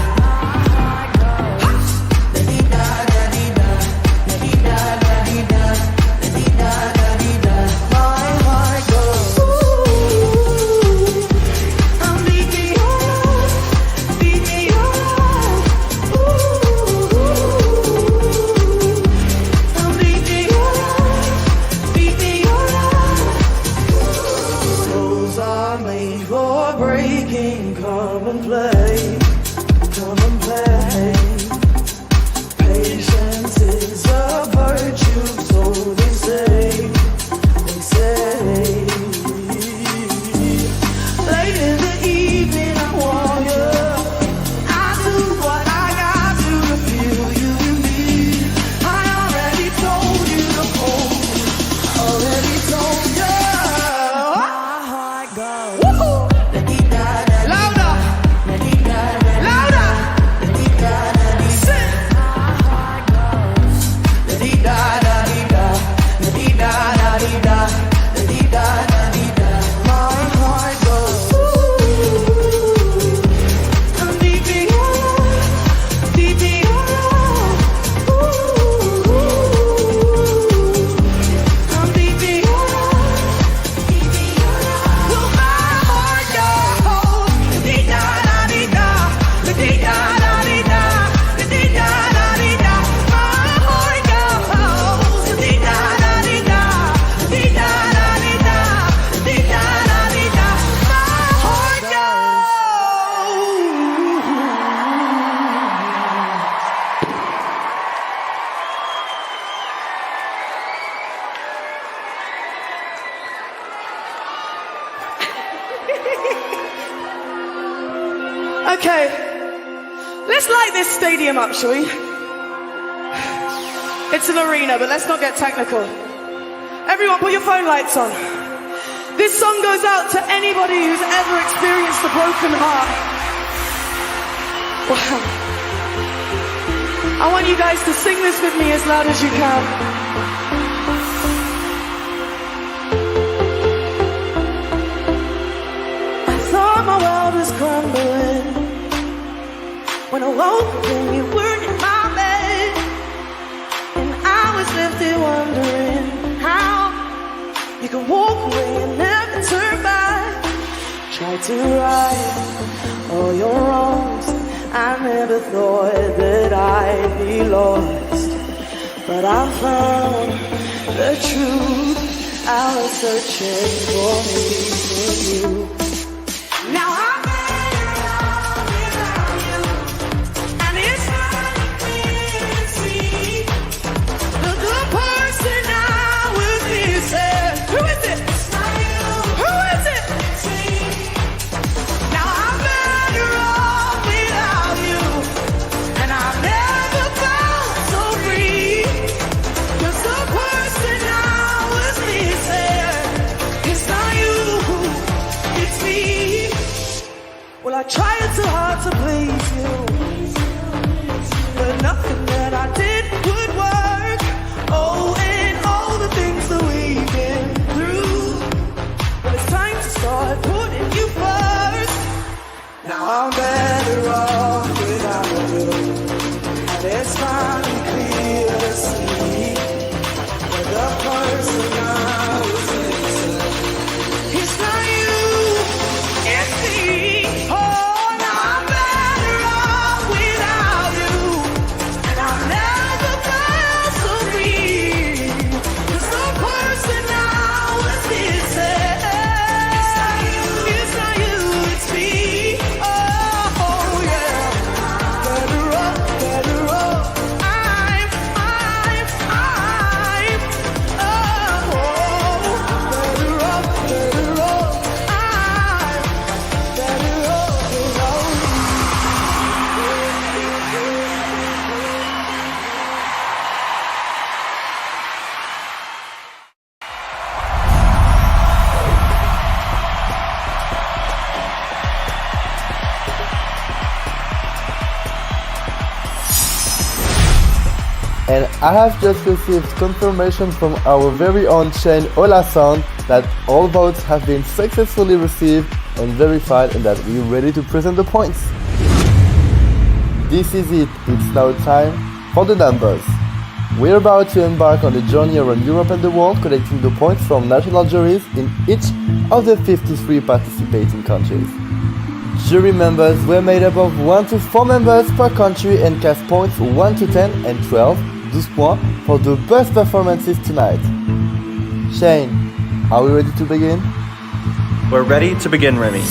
Okay, let's light this stadium up, shall we? It's an arena, but let's not get technical. Everyone, put your phone lights on. This song goes out to anybody who's ever experienced a broken heart. Wow. I want you guys to sing this with me as loud as you can. I thought my world was crumbling when I woke up and you weren't in my bed, and I was left there wondering how you can walk away and never turn back. Try to right all your wrongs. I never thought that I'd be lost, but I found the truth. I was searching for me in you. Now I'm better off without you, and it's not clear to see the good person I was missing. Who is it? It's not you. Who is it? It's me. Now I'm better off without you, and I've never felt so free. 'Cause the person I was missing, it's not you, it's me. Well, I tried so hard to please you, but nothing that I did would work. Oh, and all the things that we've been through. Well, it's time to start putting you first. Now I'm better off without you, and it's finally clear to see that the person I was missing, it's not you, it's me. Oh, now I'm better off without you, and I've never felt so free. 'Cause the person I was missing, it's not you, it's me. Oh, yeah. Better off, better off. I'm, better off, better off. I'm better off without you. And I have just received confirmation from our very own Shane Olason that all votes have been successfully received and verified and that we're ready to present the points. This is it, it's now time for the numbers. We're about to embark on a journey around Europe and the world, collecting the points from national juries in each of the 53 participating countries. Jury members were made up of 1 to 4 members per country and cast points 1 to 10 and 12 points for the best performances tonight. Shane, are we ready to begin? We're ready to begin, Remy.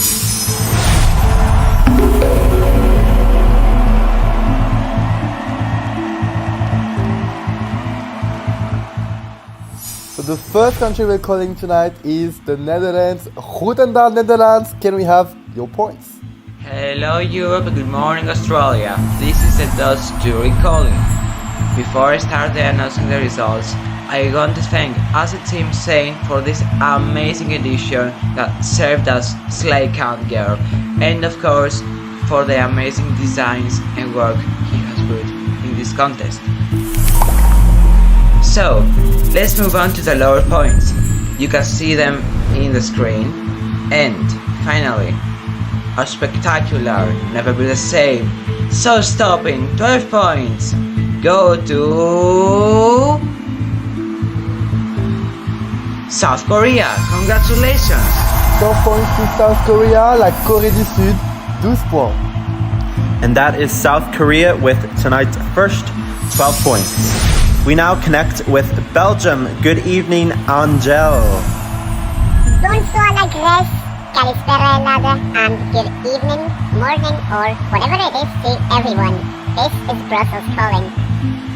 So the first country we're calling tonight is the Netherlands. Goedendag, Netherlands. Can we have your points? Hello Europe, good morning Australia. This is the Dutch jury calling. Before I start announcing the results, I want to thank us a team Shane for this amazing edition that served as Slay Count Girl, and of course for the amazing designs and work he has put in this contest. So, let's move on to the lower points. You can see them in the screen. And, finally, a spectacular, never be the same, so stopping 12 points go to South Korea. Congratulations! 12 points to South Korea, la Corée du Sud, 12 points. And that is South Korea with tonight's first 12 points. We now connect with Belgium. Good evening, Angel. Bonsoir la Grèce, Kalispera Lada, and good evening, morning, or whatever it is to everyone. This is Brussels calling.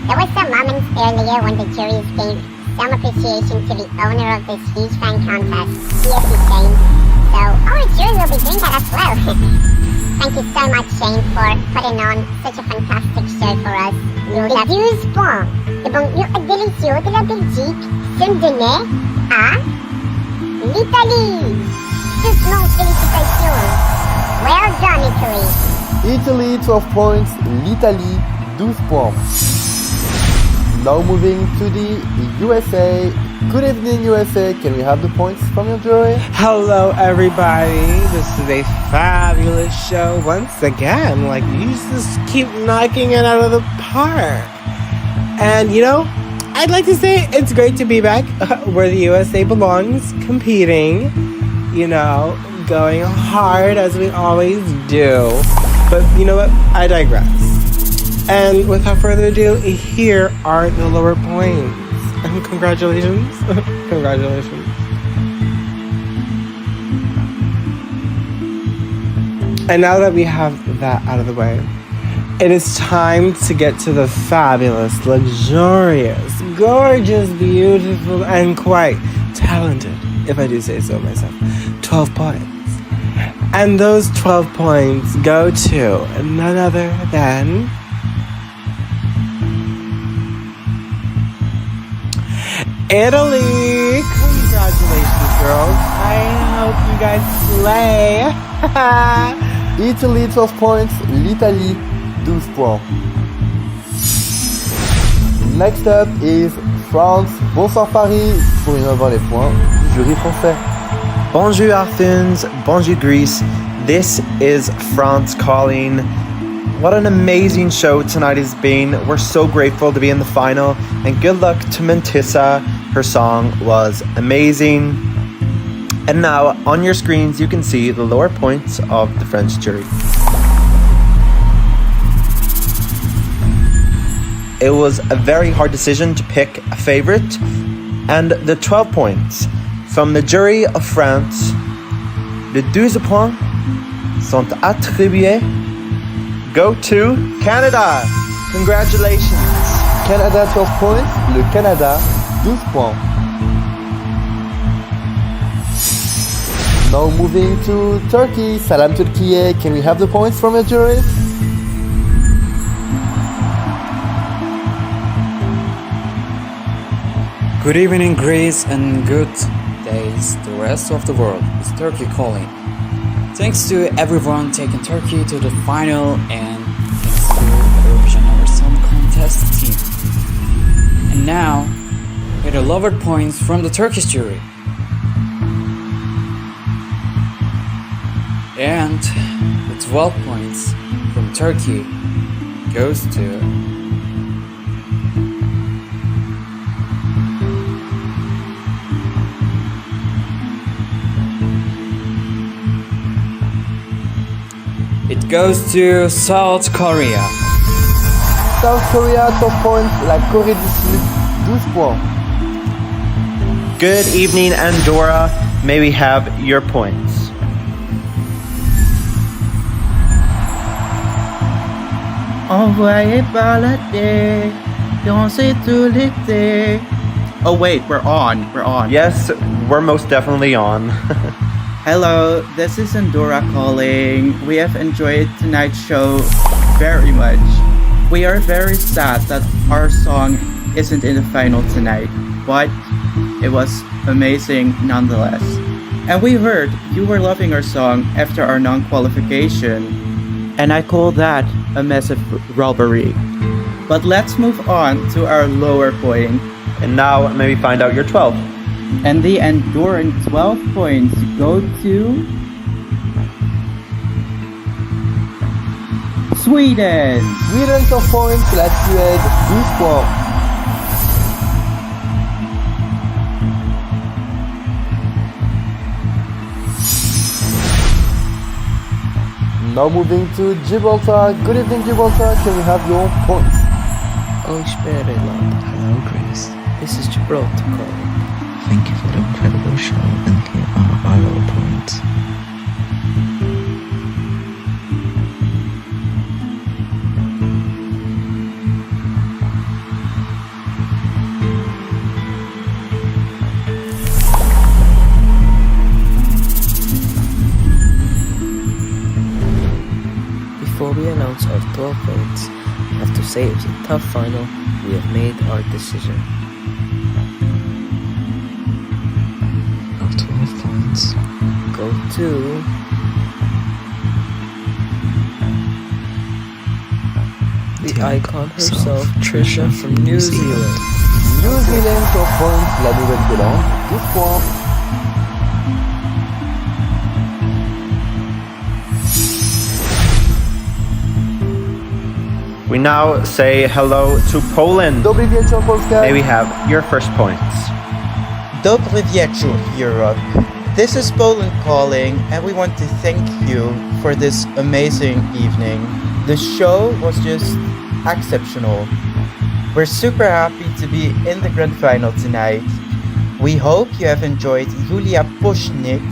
There were some moments earlier when the juries gave some appreciation to the owner of this huge fan contest, ESC Shane. So so our jury will be doing that as well. Thank you so much, Shane, for putting on such a fantastic show for us. Les 12 points de bon mieux délicieux de la Belgique sont donnés à l'Italie. Toutes félicitations. Well done, Italy. Italy 12 points, l'Italie 12 points. Now moving to the USA. Good evening, USA. Can we have the points from your jury? Hello, everybody. This is a fabulous show once again. Like, you just keep knocking it out of the park. And, you know, I'd like to say it's great to be back where the USA belongs, competing, you know, going hard as we always do. But you know what? I digress. And without further ado, here are the lower points. And congratulations. Congratulations. And now that we have that out of the way, it is time to get to the fabulous, luxurious, gorgeous, beautiful, and quite talented, if I do say so myself, 12 points. And those 12 points go to none other than Italy. Congratulations, girls. I hope you guys slay. Italy 12 points, l'Italie 12 points. Next up is France. Bonsoir Paris pour innover les points du jury français. Bonjour Athens, bonjour Greece. This is France calling. What an amazing show tonight has been. We're so grateful to be in the final, and good luck to Mentissa. Her song was amazing. And now on your screens you can see the lower points of the French jury. It was a very hard decision to pick a favorite, and the 12 points from the jury of France, les 12 points sont attribués go to Canada. Congratulations. Canada 12 points, le Canada 12 points. Now moving to Turkey. Salam Turkiye. Can we have the points from the jury? Good evening, Greece, and good days the rest of the world. It's Turkey calling. Thanks to everyone taking Turkey to the final, and thanks to Eurovision Song Contest team. And now, here are the lowered points from the Turkish jury. And the 12 points from Turkey goes to South Korea. South Korea 12 points, la Corée du Sud 12 points. Good evening, Andorra. May we have your points? Envoyé par la terre, danser tout l'été. Oh wait, we're on. Yes, we're most definitely on. Hello, this is Andorra calling. We have enjoyed tonight's show very much. We are very sad that our song isn't in the final tonight, but it was amazing nonetheless. And we heard you were loving our song after our non-qualification, and I call that a massive robbery. But let's move on to our lower point. And now may we find out your 12. And the Andorran 12 points go to Sweden. Sweden 12 points, la Suède 12 points. Now moving to Gibraltar. Good evening, Gibraltar. Can we have your points? Oh, hello, Greece. This is Gibraltar calling. Thank you for the incredible show, and here are our lower points. 12 points. I have to say it was a tough final. We have made our decision. Of 12 points, go to the icon herself, Trisha from New Zealand. New Zealand 12 points, la Nouvelle-Zélande 12 points. We now say hello to Poland. Dobry wieczór, Polska. May we have your first points. Dobry wieczór, Europe. This is Poland calling, and we want to thank you for this amazing evening. The show was just exceptional. We're super happy to be in the grand final tonight. We hope you have enjoyed Julia Pushnik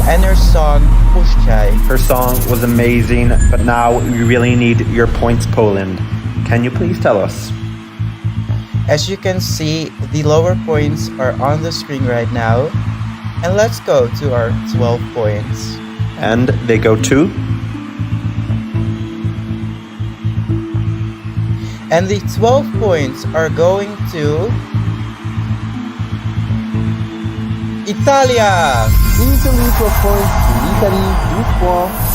and her song Puszczaj. Her song was amazing, but now we really need your points, Poland. Can you please tell us? As you can see, the lower points are on the screen right now. And let's go to our 12 points. And they go to? And the 12 points are going to Italia! Italy 12 points, Italy 12 points.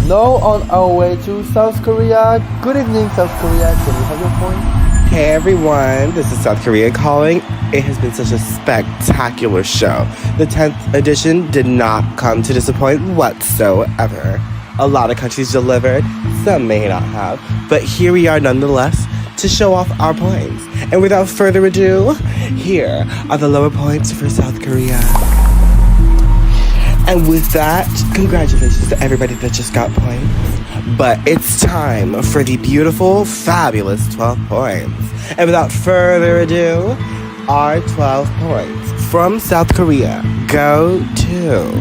Now on our way to South Korea. Good evening, South Korea. Can we have your point? Hey everyone, this is South Korea calling. It has been such a spectacular show. The 10th edition did not come to disappoint whatsoever. A lot of countries delivered, some may not have, but here we are nonetheless to show off our points. And without further ado, here are the lower points for South Korea. And with that, congratulations to everybody that just got points. But it's time for the beautiful, fabulous 12 points. And without further ado, our 12 points from South Korea go to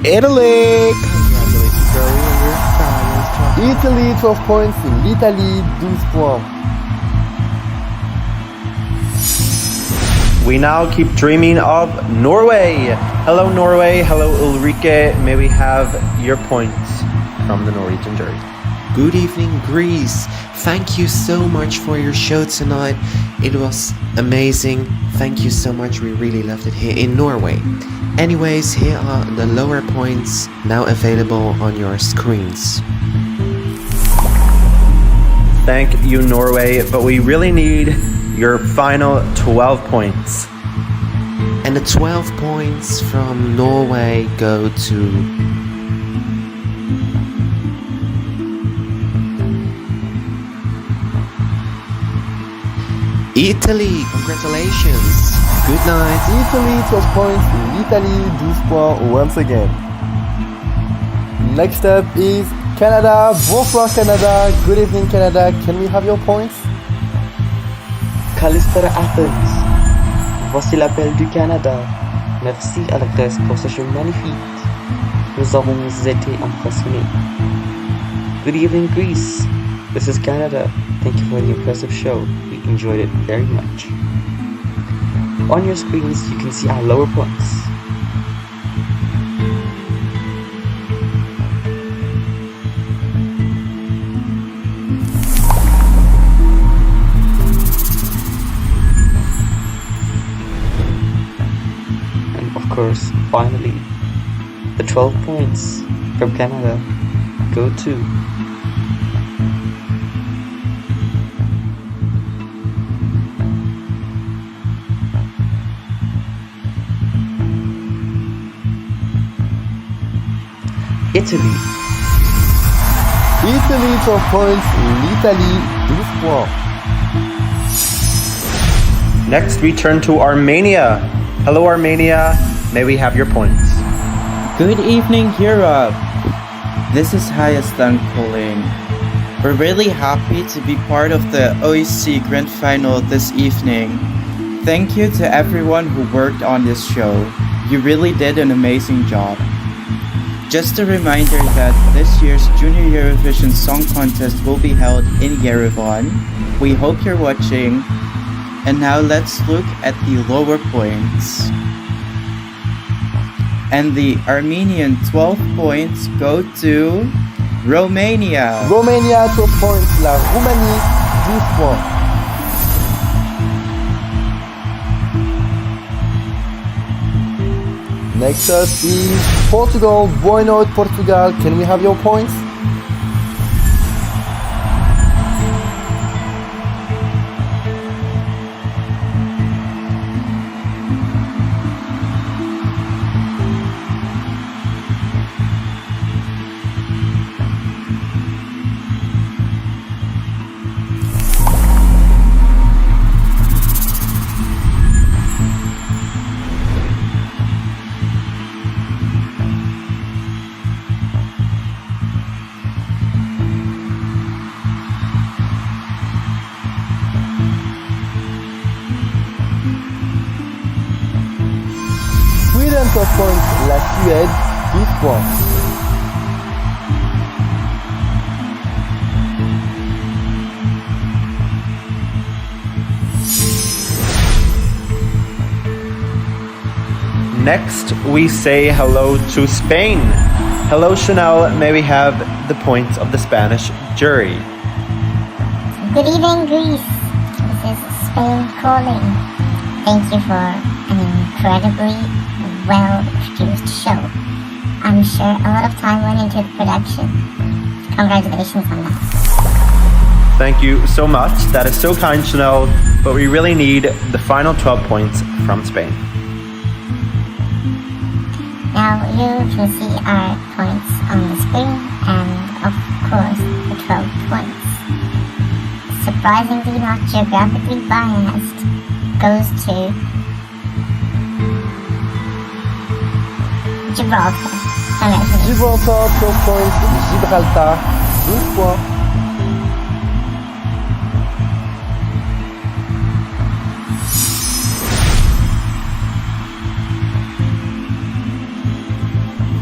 Italy. Congratulations, girlie, on your fabulous 12 Italy 12 points, l'Italie 12 points. We now keep dreaming of Norway. Hello, Norway. Hello, Ulrike. May we have your points from the Norwegian jury? Good evening, Greece. Thank you so much for your show tonight. It was amazing. Thank you so much. We really loved it here in Norway. Anyways, here are the lower points now available on your screens. Thank you, Norway, but we really need your final 12 points. And the 12 points from Norway go to Italy. Congratulations. Good night. Italy 12 points, l'Italie 12 points once again. Next up is Canada. Bonsoir, Canada. Good evening, Canada. Can we have your points? Kalispera Athens, voici l'appel du Canada. Merci à la Grèce pour ce show magnifique. Nous avons été impressionnés. Good evening, Greece. This is Canada. Thank you for the impressive show. We enjoyed it very much. On your screens, you can see our lower points. Of course, finally, the 12 points from Canada go to Italy. Italy 12 points, l'Italie 12 points. Next, we turn to Armenia. Hello, Armenia. May we have your points? Good evening, Europe. This is Hayastan calling. We're really happy to be part of the OESC Grand Final this evening. Thank you to everyone who worked on this show. You really did an amazing job. Just a reminder that this year's Junior Eurovision Song Contest will be held in Yerevan. We hope you're watching. And now let's look at the lower points. And the Armenian 12 points go to Romania. Romania 12 points, la Roumanie 12 points. Next up is Portugal. Boa noite, Portugal. Can we have your points? Sweden 12 points, la Suède 12 points. Next, we say hello to Spain. Hello, Chanel. May we have the points of the Spanish jury? Good evening, Greece. This is Spain calling. Thank you for an incredibly well-produced show. I'm sure a lot of time went into the production. Congratulations on that. Thank you so much. That is so kind, Chanel. But we really need the final 12 points from Spain. Now you can see our points on the screen and of course the 12 points. Surprisingly not geographically biased, goes to Gibraltar. Gibraltar 12 points, Gibraltar 12 points.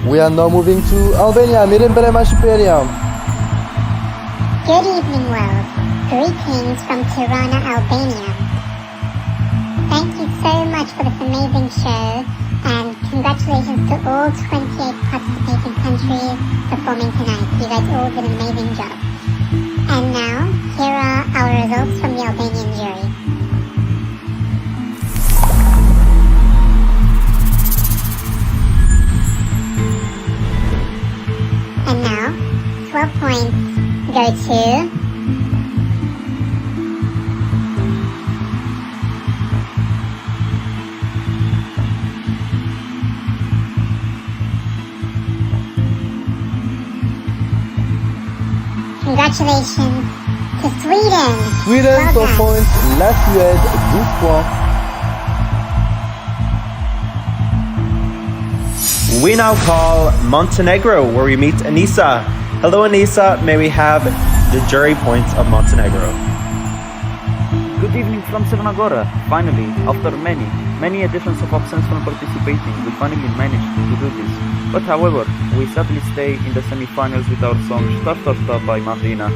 We are now moving to Albania. Mirem Berema Shiperiam. Good evening, world. Greetings from Tirana, Albania. Thank you so much for this amazing show, and congratulations to all 28 participating countries performing tonight. You guys all did an amazing job. And now, here are our results from the Albanian jury. And now, 12 points go to congratulations to Sweden. Sweden Well 12 done. points, la Suède 12 points. We now call Montenegro, where we meet Anissa. Hello, Anissa. May we have the jury points of Montenegro? Good evening from Crna. Finally, after many editions of absence from participating, we finally managed to do this. But however, we sadly stay in the semi-finals with our song Šta Šta Šta by Marina.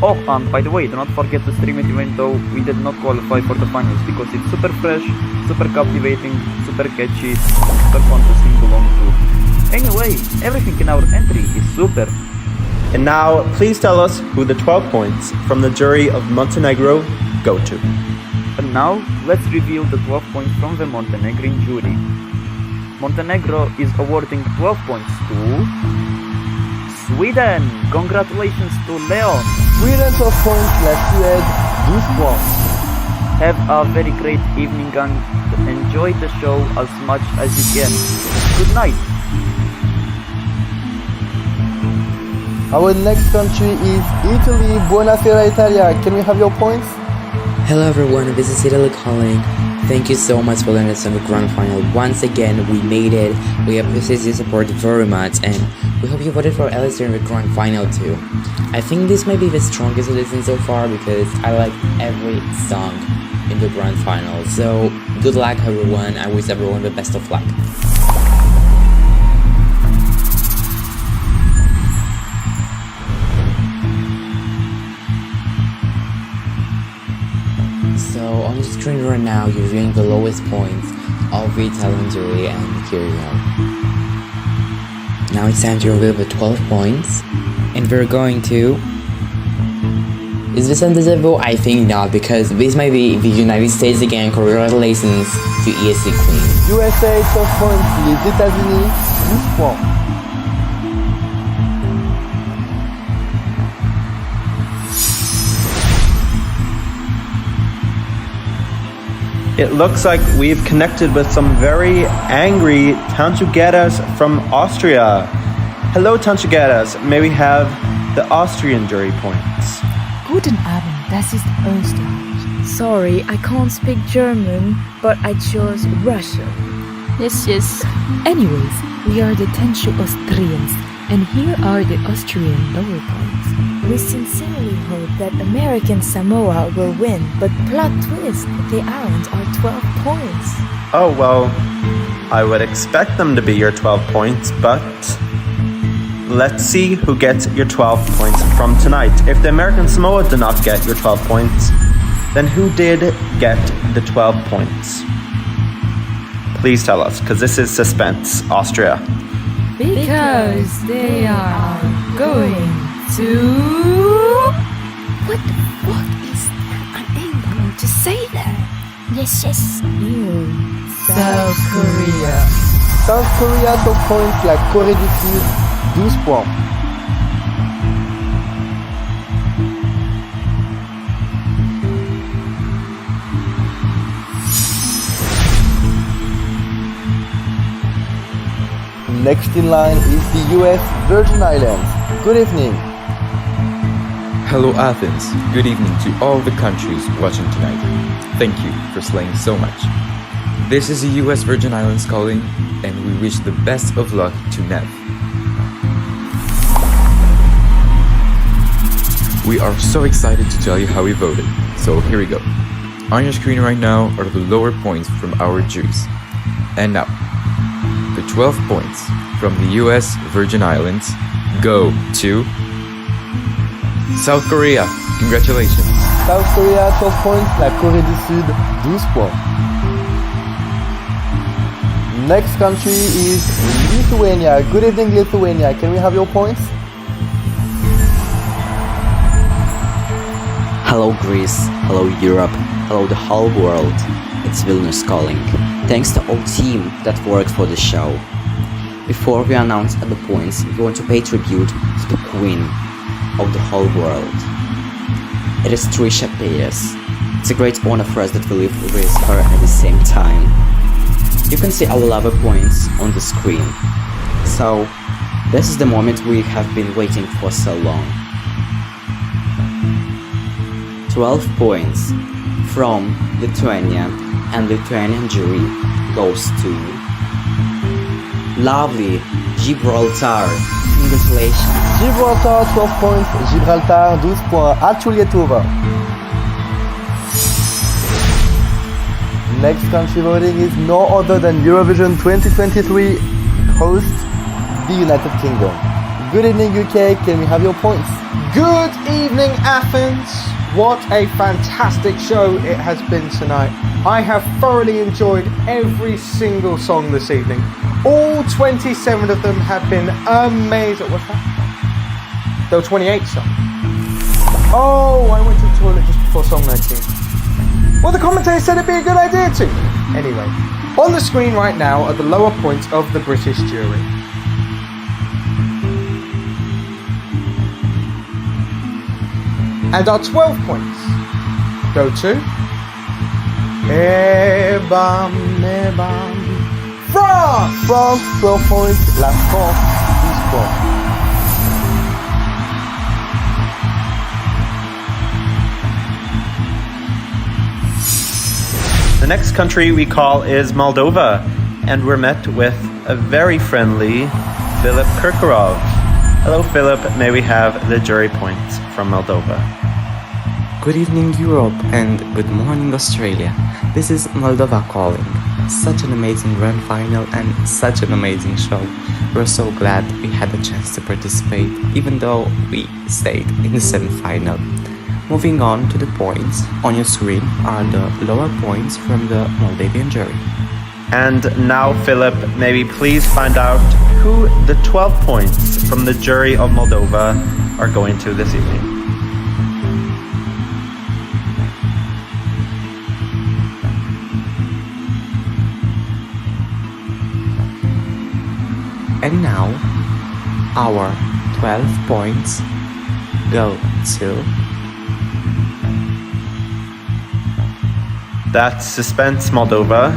Oh, and by the way, do not forget to stream it even though we did not qualify for the finals, because it's super fresh, super captivating, super catchy, super fun to sing along to. Anyway, everything in our entry is super. And now, please tell us who the 12 points from the jury of Montenegro go to. And now, let's reveal the 12 points from the Montenegrin jury. Montenegro is awarding 12 points to Sweden. Congratulations to Leon. Sweden 12 points, la Suède 12 points. Have a very great evening and enjoy the show as much as you can. Good night. Our next country is Italy. Buonasera Italia. Can we have your points? Hello everyone, this is Italy calling. Thank you so much for letting us in the grand final. Once again, we made it. We appreciate your support very much, and we hope you voted for Alistair in the grand final too. I think this might be the strongest edition so far because I like every song in the grand final. So good luck everyone. I wish everyone the best of luck. So on on the screen right now, you're viewing the lowest points of the Italian jury, and here you go. Now it's time to reveal the 12 points, and we're going to... Is this undeniable? I think not, because this might be the United States again. Congratulations to ESC Queen. USA 12 points, les États-Unis 12 points. It looks like we've connected with some very angry Tanchugueras from Austria. Hello Tanchugueras, may we have the Austrian jury points? Guten Abend, das ist Österreich. Sorry, I can't speak German, but I chose Russian. Yes. Anyways, we are the Tenshu Austrians, and here are the Austrian lower points. We sincerely hope that American Samoa will win, but plot twist, they aren't our 12 points. Oh, well, I would expect them to be your 12 points, but let's see who gets your 12 points from tonight. If the American Samoa did not get your 12 points, then who did get the 12 points? Please tell us, because this is suspense, Austria. Because they are going to... What the fuck is that? I'm able to say that. Yes. South Korea. South Korea 12 points, la Corée du Sud 12 points. Next in line is the US Virgin Islands. Good evening. Hello Athens, good evening to all the countries watching tonight. Thank you for slaying so much. This is the US Virgin Islands calling, and we wish the best of luck to Nev. We are so excited to tell you how we voted, so here we go. On your screen right now are the lower points from our juries. And now, the 12 points from the US Virgin Islands go to South Korea. Congratulations. South Korea 12 points, la Corée du Sud 12 points. Next country is Lithuania. Good evening, Lithuania. Can we have your points? Hello Greece, hello Europe, hello the whole world. It's Vilnius calling. Thanks to all team that worked for the show. Before we announce the points, we want to pay tribute to the Queen of the whole world. It is Trisha Paytas. It's a great honor for us that we live with her at the same time. You can see our lover points on the screen. So, this is the moment we have been waiting for so long. 12 points from Lithuania, and Lithuanian jury goes to lovely Gibraltar. Congratulations. Gibraltar 12 points, Gibraltar 12 points. Actually it's over. Next country voting is no other than Eurovision 2023 host, the United Kingdom. Good evening UK, can we have your points? Good evening Athens. What a fantastic show it has been tonight. I have thoroughly enjoyed every single song this evening. All 27 of them have been amazing. What's that? There were 28 songs. Oh, I went to the toilet just before song 19. Well, the commentator said it'd be a good idea to. Anyway, on the screen right now are the lower points of the British jury. And our 12 points go to France! France 12 points, la France 12 points. The next country we call is Moldova, and we're met with a very friendly Philip Kirkorov. Hello Philip, may we have the jury points from Moldova? Good evening Europe and good morning Australia. This is Moldova calling. Such an amazing grand final and such an amazing show. We're so glad we had the chance to participate even though we stayed in the semi-final. Moving on to the points, on your screen are the lower points from the Moldavian jury. And now, Philip, may we please find out who the 12 points from the jury of Moldova are going to this evening. And now, our 12 points go to... That's Suspense Moldova.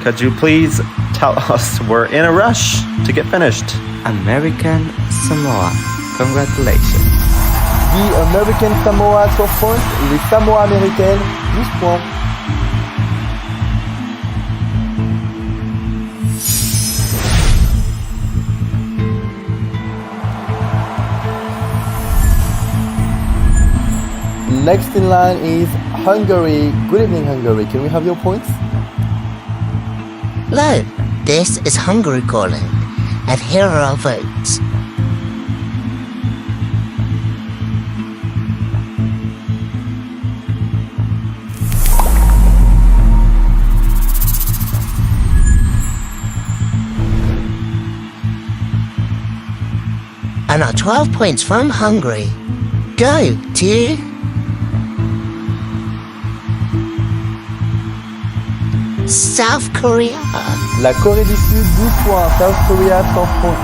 Could you please tell us we're in a rush to get finished? American Samoa. Congratulations. The American Samoa 12 points, les Samoa américaines 12 points. Next in line is Hungary. Good evening, Hungary. Can we have your points? Hello, this is Hungary calling, and here are our votes. And our 12 points from Hungary go to... South Korea. La Corée du Sud 12 points, South Korea 12 points.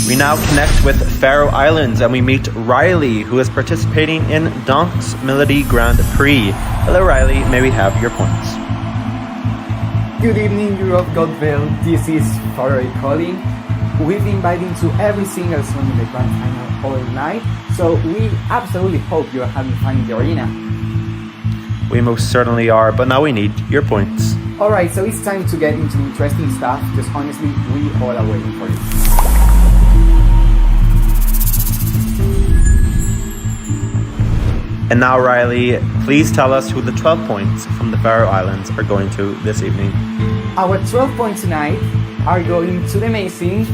We now connect with Faroe Islands and we meet Riley, who is participating in Dance Melody Grand Prix. Hello Riley, may we have your points? Good evening, Europe Godville. This is Faroe calling. We've been inviting to every single song in the grand final all night, so we absolutely hope you're having fun in the arena. We most certainly are, but now we need your points. Alright, so it's time to get into interesting stuff, because honestly, we all are waiting for it. And now Riley, please tell us who the 12 points from the Faroe Islands are going to this evening. Our 12 points tonight are going to the amazing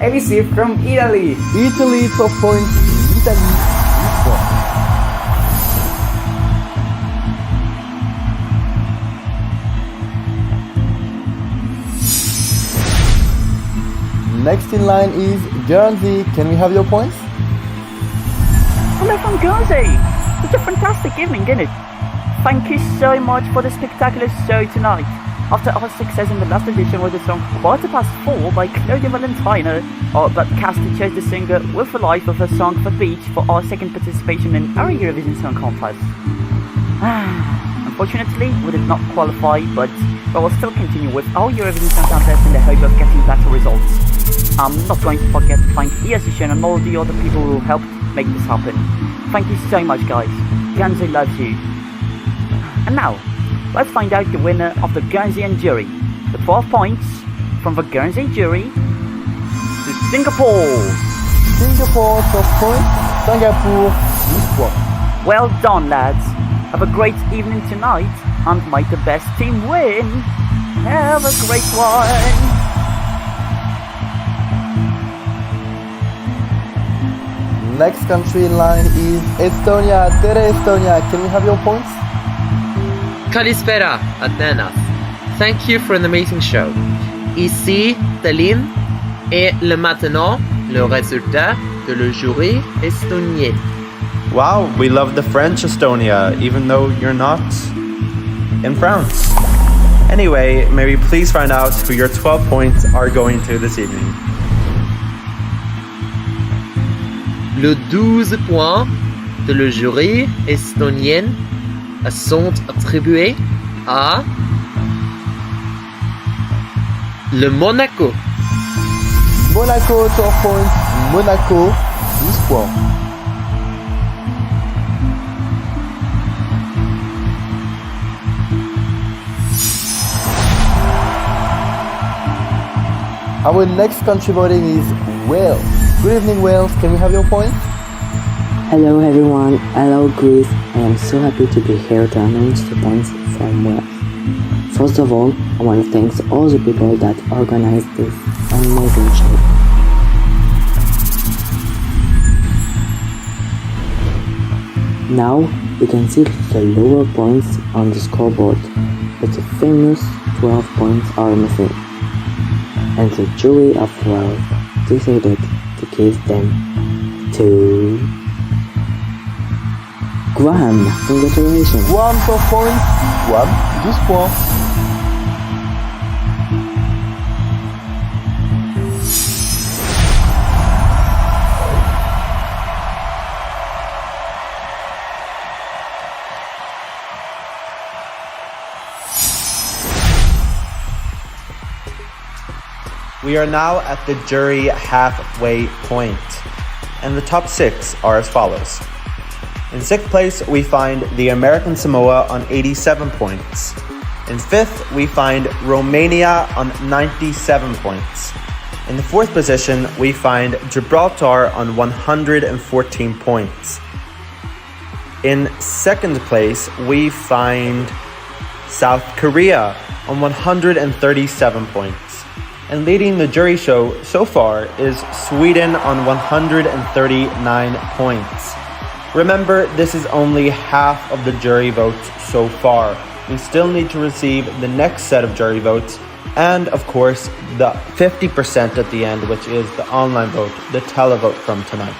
ABC from Italy. Italy 12 points, Italy 12 points. Next in line is Guernsey. Can we have your points? Hello from Guernsey. It's a fantastic evening, isn't it? Thank you so much for the spectacular show tonight. After our success in the last edition with the song 4:15 by Claudia Valentino, our broadcaster chose the singer With a Life of her song for Beach for our second participation in our Eurovision Song Contest. Unfortunately, we did not qualify, but we will still continue with our Eurovision Song Contest in the hope of getting better results. I'm not going to forget to thank ESC and all the other people who helped make this happen. Thank you so much, guys. Guernsey loves you. And now, let's find out the winner of the Guernseyan jury. The 12 points from the Guernsey jury to Singapore. Singapore 12 points, Singapore 12 points. Well done, lads. Have a great evening tonight and may the best team win. Have a great one. Next country in line is Estonia. Tere, Estonia, can we have your points? Kalispera, Atenas. Thank you for an amazing show. Ici, Tallinn, et maintenant, le résultat de le jury estonien. Wow, we love the French Estonia, even though you're not in France. Anyway, may we please find out who your 12 points are going to this evening? Le 12 points de le jury estonien sont attribués à le Monaco. Monaco 12 points, Monaco 12 points. Our next country voting is Wales. Good evening, Wales. Can we have your points? Hello everyone, hello Greece. I am so happy to be here to announce the points from Wales. First of all, I want to thank all the people that organized this amazing show. Now you can see the lower points on the scoreboard, but the famous 12 points are missing. And the jury of Wales decided to give them to Graham. Congratulations! 1 points, 12 points. We are now at the jury halfway point, and the top 6 are as follows. In 6th place, we find the American Samoa on 87 points. In 5th, we find Romania on 97 points. In the 4th position, we find Gibraltar on 114 points. In 2nd place, we find South Korea on 137 points. And leading the jury show so far is Sweden on 139 points. Remember, this is only half of the jury votes so far. We still need to receive the next set of jury votes and, of course, the 50% at the end, which is the online vote, the televote from tonight.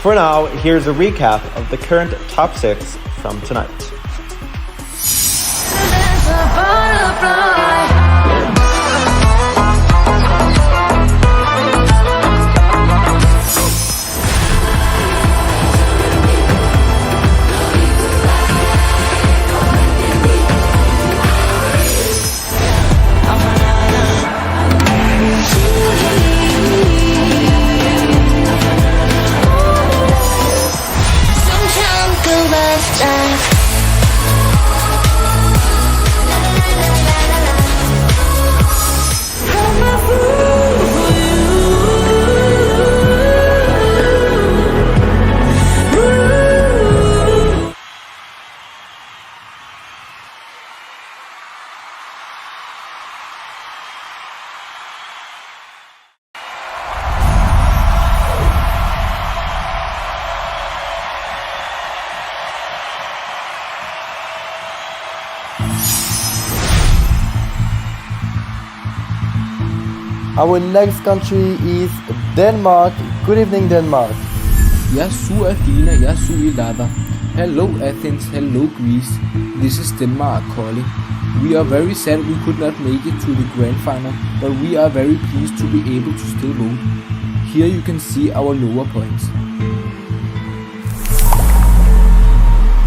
For now, here's a recap of the current top 6 from tonight. Our next country is Denmark. Good evening, Denmark. Yasu Athena, Yasu Ilava. Hello Athens, hello Greece. This is Denmark calling. We are very sad we could not make it to the grand final, but we are very pleased to be able to still vote. Here you can see our lower points.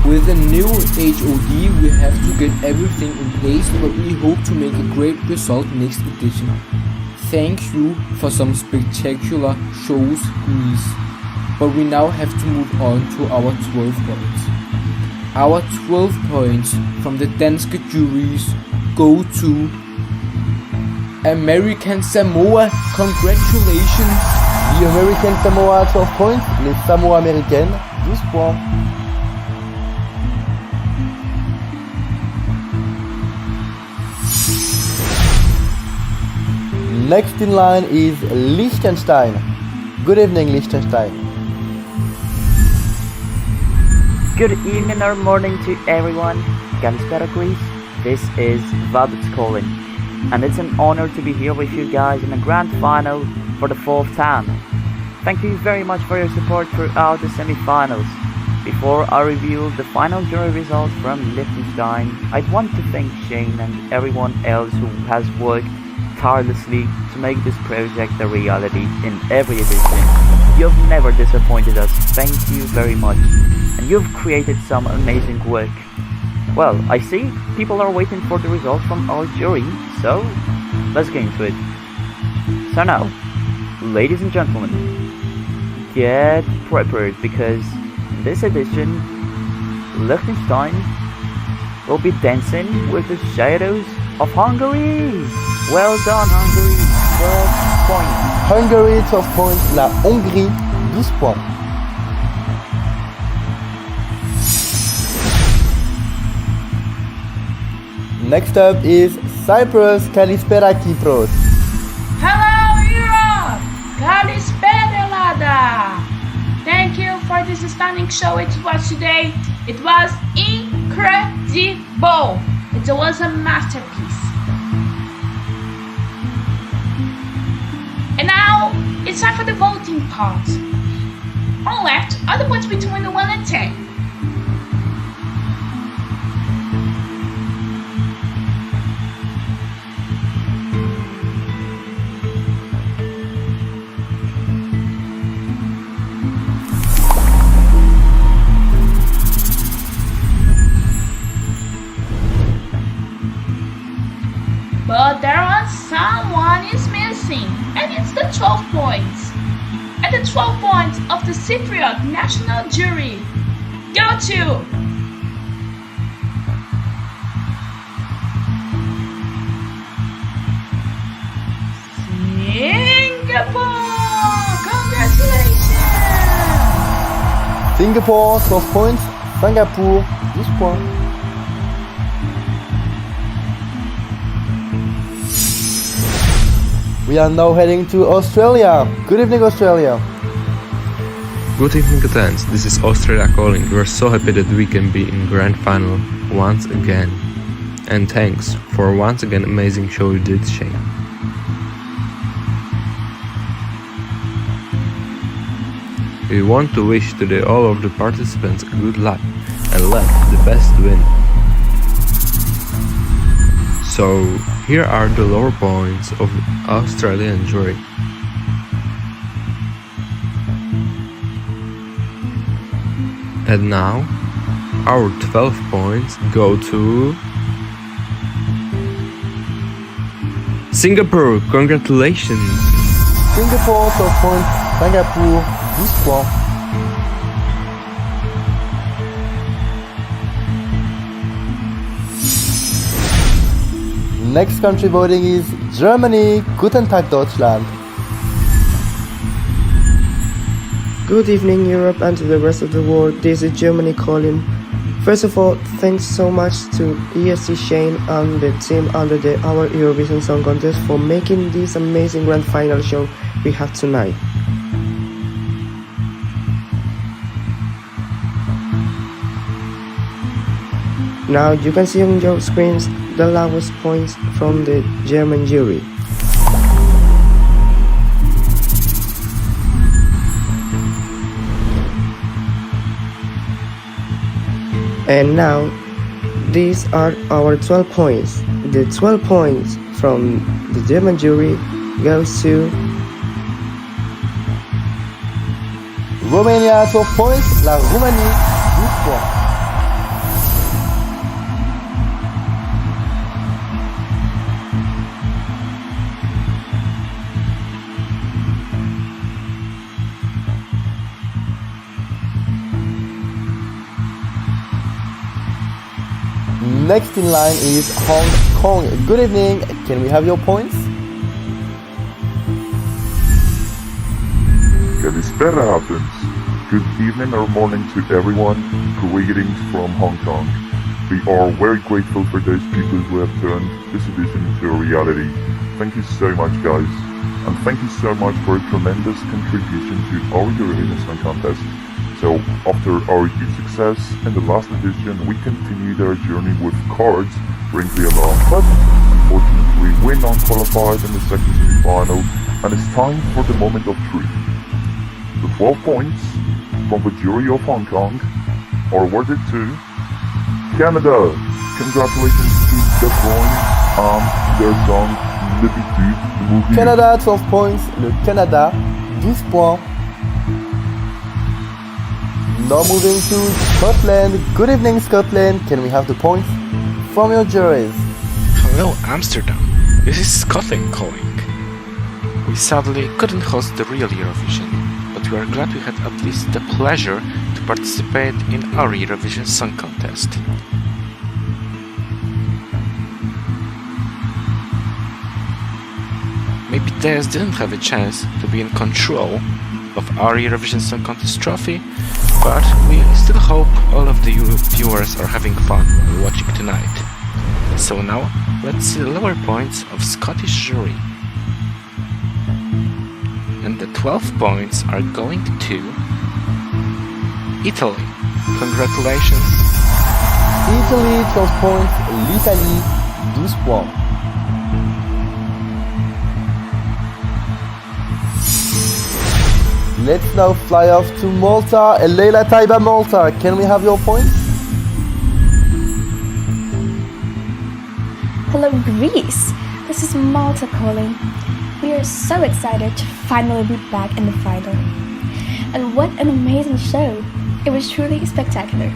With the new HOD we have to get everything in place, but we hope to make a great result next edition. Thank you for some spectacular shows, Greece. But we now have to move on to our 12 points. Our 12 points from the Danske juries go to American Samoa. Congratulations! The American Samoa 12 points, les Samoa américaines 12 points. Next in line is Liechtenstein. Good evening, Liechtenstein. Good evening or morning to everyone. Kalispera Greece. This is Vados calling, and it's an honor to be here with you guys in the grand final for the 4th time. Thank you very much for your support throughout the semi-finals. Before I reveal the final jury results from Liechtenstein, I'd want to thank Shane and everyone else who has worked tirelessly to make this project a reality in every edition. You've never disappointed us, thank you very much, and you've created some amazing work. Well, I see people are waiting for the results from our jury, so let's get into it. So now, ladies and gentlemen, get prepared because in this edition, Liechtenstein will be dancing with the shadows of Hungary. Well done, Hungary. 12 points. Hungary 12 points. La Hongrie 12 points. Next up is Cyprus. Kalispera Kypros. Hello Europe! Kalispera Lada! Thank you for this stunning show it was today. It was incredible. It was a masterpiece. And now it's time for the voting part. On left are the points between 1 and 10. But there was someone is missing, and it's the 12 points. And the 12 points of the Cypriot National Jury go to Singapore! Congratulations! Singapore, 12 points. Singapour, 12 points. We are now heading to Australia. Good evening, Australia. Good evening, Athens. This is Australia calling. We are so happy that we can be in grand final once again. And thanks for once again amazing show you did, Shane. We want to wish today all of the participants good luck and let the best win. So here are the lower points of the Australian jury. And now our 12 points go to Singapore. Congratulations! Singapore, 12 points. Singapour, 12 points. Next country voting is Germany. Guten Tag, Deutschland. Good evening, Europe, and to the rest of the world. This is Germany calling. First of all, thanks so much to OESC Shane and the team under our Eurovision Song Contest for making this amazing grand final show we have tonight. Now you can see on your screens the lowest points from the German jury. And now these are our 12 points. The 12 points from the German jury goes to Romania, 12 points. La Roumanie, 12 points. Next in line is Hong Kong. Good evening. Can we have your points? Kalispera Athens. Good evening or morning to everyone. Greetings from Hong Kong. We are very grateful for those people who have turned this edition into a reality. Thank you so much, guys. And thank you so much for a tremendous contribution to our Eurovision Song Contest. So, after our huge success in the last edition, we continued our journey with cards bringing along, but unfortunately we're non-qualified in the second semi-final, and it's time for the moment of truth. The 12 points from the jury of Hong Kong are awarded to Canada. Congratulations to De Bruyne and their song L'Habitude. Canada, 12 points. Le Canada, 12 points. Now moving to Scotland. Good evening, Scotland. Can we have the points from your juries? Hello, Amsterdam. This is Scotland calling. We sadly couldn't host the real Eurovision, but we are glad we had at least the pleasure to participate in our Eurovision Song Contest. Maybe Des didn't have a chance to be in control of our Eurovision Song Contest trophy, but we still hope all of the viewers are having fun while watching tonight. So now, let's see the lower points of Scottish jury. And the 12 points are going to Italy. Congratulations. Italy, 12 points. L'Italie, 12 points. Let's now fly off to Malta. Leila Taiba, Malta. Can we have your points? Hello Greece, this is Malta calling. We are so excited to finally be back in the final. And what an amazing show! It was truly spectacular.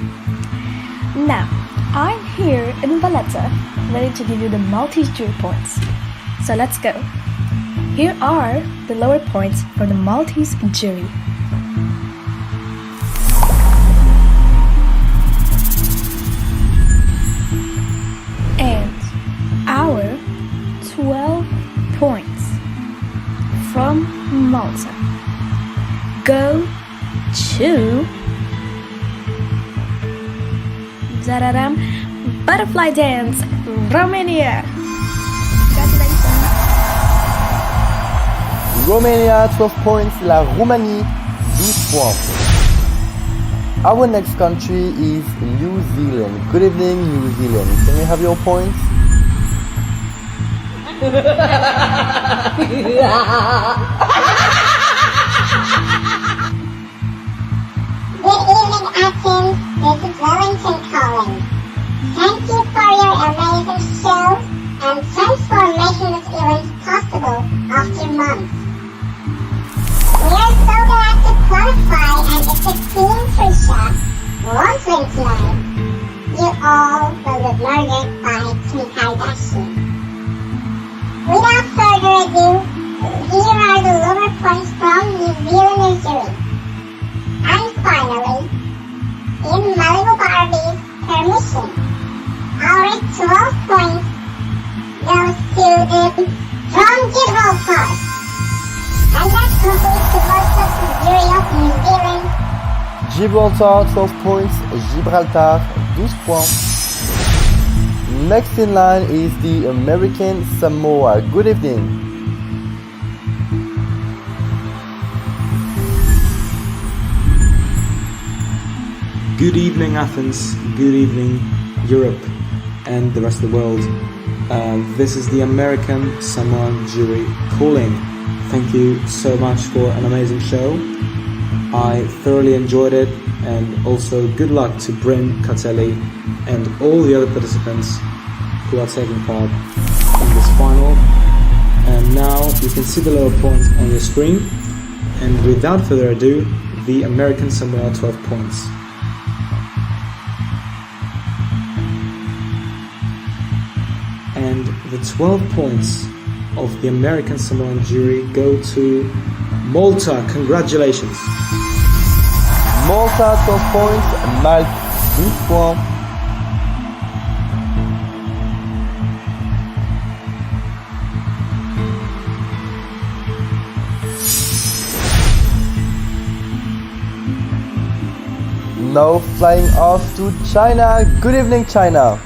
Now, I'm here in Valletta, ready to give you the Maltese jury points. So let's go. Here are the lower points for the Maltese jury. And our 12 points from Malta go to Butterfly Dance, Romania. Congratulations. Romania, 12 points. La Roumanie, 12 points. Our next country is New Zealand. Good evening, New Zealand. Can we have your points? Good evening, Athens. This is Wellington calling. Thank you for your amazing show and thanks for making this event possible after months. We are so glad to qualify and it's a clean three-shot, 129. You all will be murdered by Kim Kardashian. Without further ado, here are the lower points from New Zealand jury. And finally, in Malibu Barbie's permission, our 12 points goes to the from Gibraltar. And that completes the votes of the jury of New Zealand. Gibraltar, 12 points. Gibraltar, 12 points. Next in line is the American Samoa. Good evening. Good evening, Athens. Good evening, Europe and the rest of the world. This is the American Samoan jury calling. Thank you so much for an amazing show. I thoroughly enjoyed it, and also good luck to Bryn, Catelli and all the other participants who are taking part in this final. And now you can see the lower points on your screen, and without further ado, the American Samoa 12 points. And the 12 points of the American Samoan jury go to Malta. Congratulations. Malta, 12 points. Malte, 12 points. Now flying off to China. Good evening, China.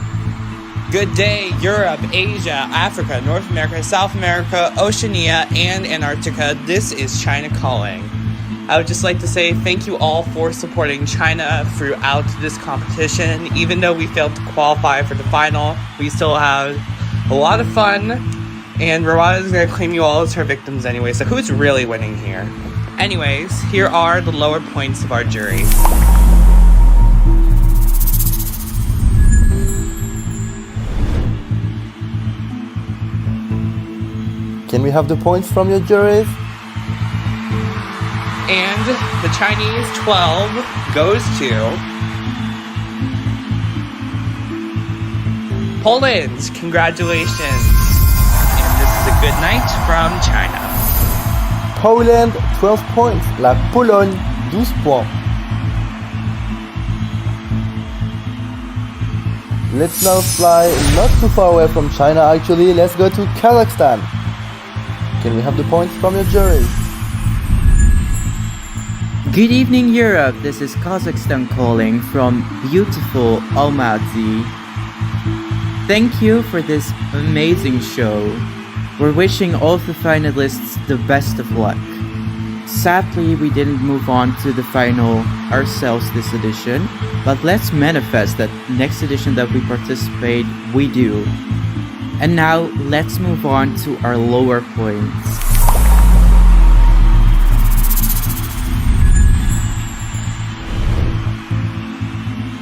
Good day, Europe, Asia, Africa, North America, South America, Oceania, and Antarctica. This is China calling. I would just like to say thank you all for supporting China throughout this competition. Even though we failed to qualify for the final, we still had a lot of fun. And Rwanda is going to claim you all as her victims anyway, so who's really winning here? Anyways, here are the lower points of our jury. Can we have the points from your juries? And the Chinese 12 goes to Poland. Congratulations. And this is a good night from China. Poland, 12 points. La Pologne, 12 points. Let's now fly not too far away from China actually. Let's go to Kazakhstan. Can we have the points from your jury? Good evening, Europe. This is Kazakhstan calling from beautiful Almaty. Thank you for this amazing show. We're wishing all of the finalists the best of luck. Sadly, we didn't move on to the final ourselves this edition, but let's manifest that next edition that we participate, we do. And now, let's move on to our lower points.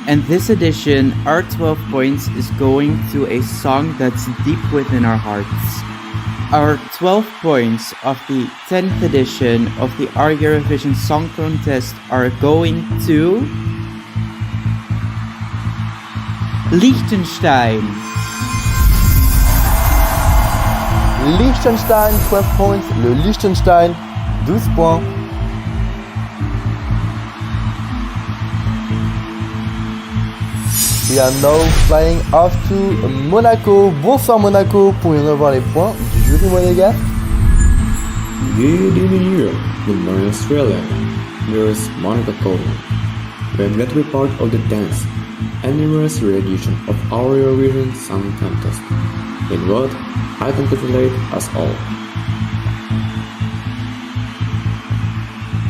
And this edition, our 12 points is going to a song that's deep within our hearts. Our 12 points of the 10th edition of the Eurovision Song Contest are going to Liechtenstein. Liechtenstein, 12 points. Le Liechtenstein, 12 points. We are now flying off to Monaco. Bonsoir Monaco pour y revoir les points du jury monégasque. Good evening Europe, good morning Australia. Here is Monica Coleman. We are glad to be part of the 10th anniversary edition of our Eurovision Song Contest. In what I congratulate us all.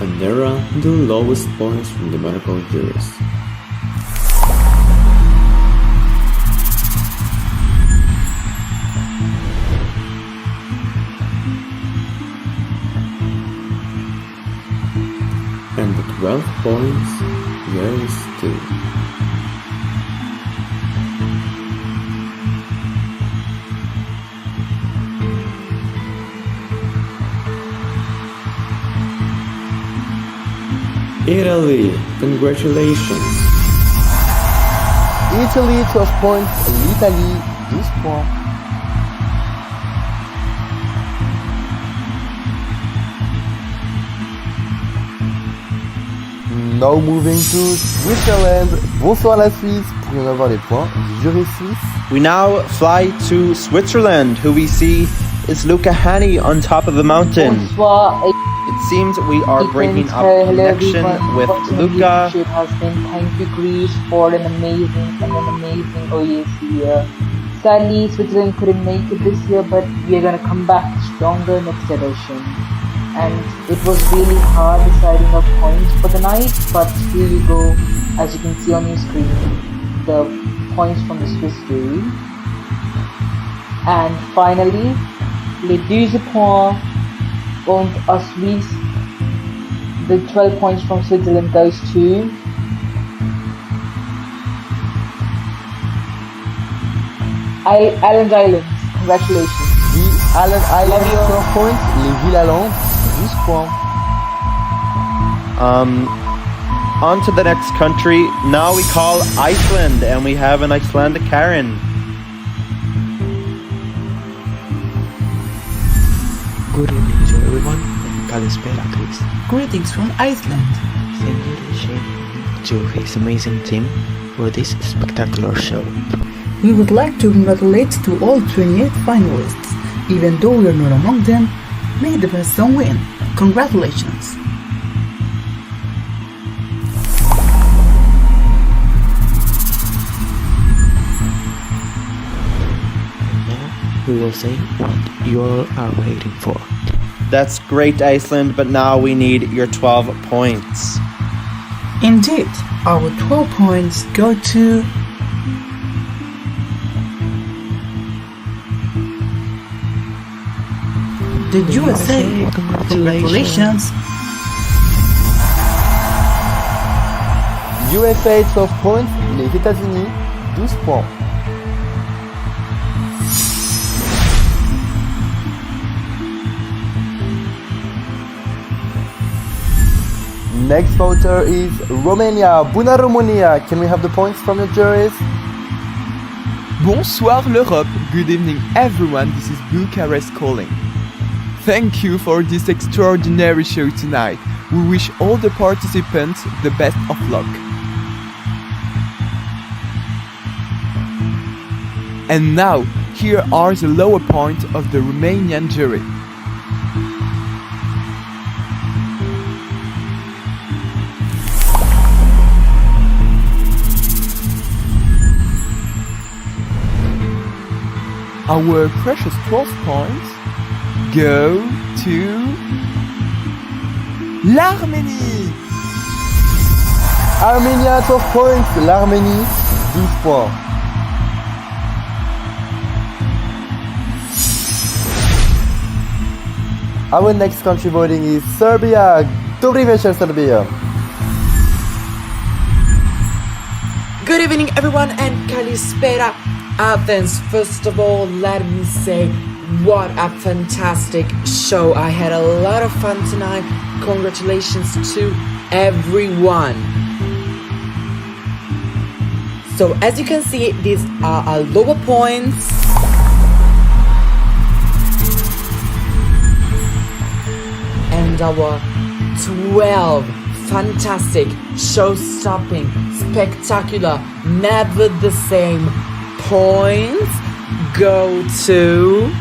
And there are the lowest points from the medical juries. And the 12 points, there is 2. Italy, congratulations! Italy, 12 points. L'Italie, 12 points. Now moving to Switzerland. Bonsoir la Suisse pour y avoir les points du jury suisse. We now fly to Switzerland, who we see is Luca Hani on top of a mountain. Bonsoir. It seems we are breaking up connection with Luca. Thank you, Greece, for an amazing OESC year. Sadly, Switzerland couldn't make it this year, but we're gonna come back stronger next edition. And it was really hard deciding our points for the night, but here you go, as you can see on your screen, the points from the Swiss jury. And finally, les 12 points und a Swiss, the 12 points from Switzerland goes to Islands. Congratulations. The Islands, 12 points. Les Villes-Islandes, 12 points. On to the next country. Now we call Iceland, and we have an Icelandic Karen. Good evening to everyone. Kalispera, Chris. Greetings from Iceland. Thank you, Shane, to his amazing team for this spectacular show. We would like to congratulate to all 28 finalists. Even though we are not among them, may the best song win. Congratulations. We will say what you all are waiting for. That's great, Iceland, but now we need your 12 points. Indeed, our 12 points go to the USA. Congratulations. USA, 12 points. Les États-Unis, 12 points. Next voter is Romania. Bună România! Can we have the points from your juries? Bonsoir l'Europe. Good evening everyone. This is Bucharest calling. Thank you for this extraordinary show tonight. We wish all the participants the best of luck. And now, here are the lower points of the Romanian jury. our precious 12 points go to l'Arménie. Armenia 12 points, l'Arménie 12 points. Our next country voting is Serbia. Dobrý večer, Serbia. Good evening, everyone, and Kalispera, Athens. First of all, let me say, what a fantastic show. I had a lot of fun tonight. Congratulations to everyone. So, as you can see, these are our lower points. And our 12 fantastic, show-stopping, spectacular, never the same points go to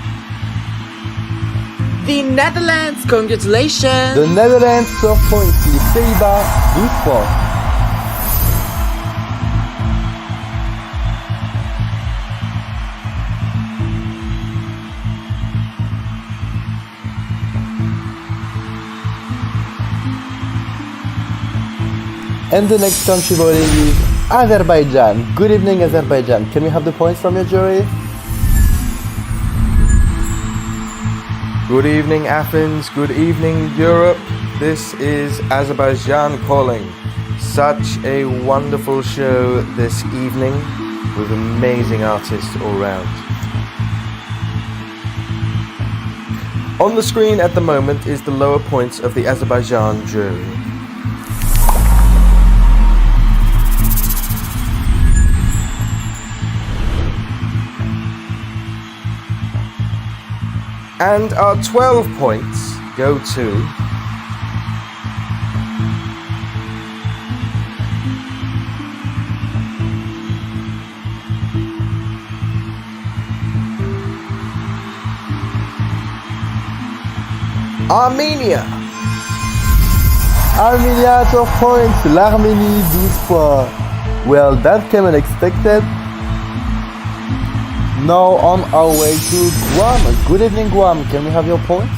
the Netherlands. Congratulations! The Netherlands 12 points, les Pays-Bas 12 points. And the next country voting is Azerbaijan. Good evening, Azerbaijan. Can we have the points from your jury? Good evening, Athens. Good evening, Europe. This is Azerbaijan calling. Such a wonderful show this evening with amazing artists all round. On the screen at the moment is the lower points of the Azerbaijan jury. And our 12 points go to Armenia. Armenia 12 points, l'Arménie 12 points. Well, that came unexpected. Now on our way to Guam. Good evening, Guam. Can we have your points?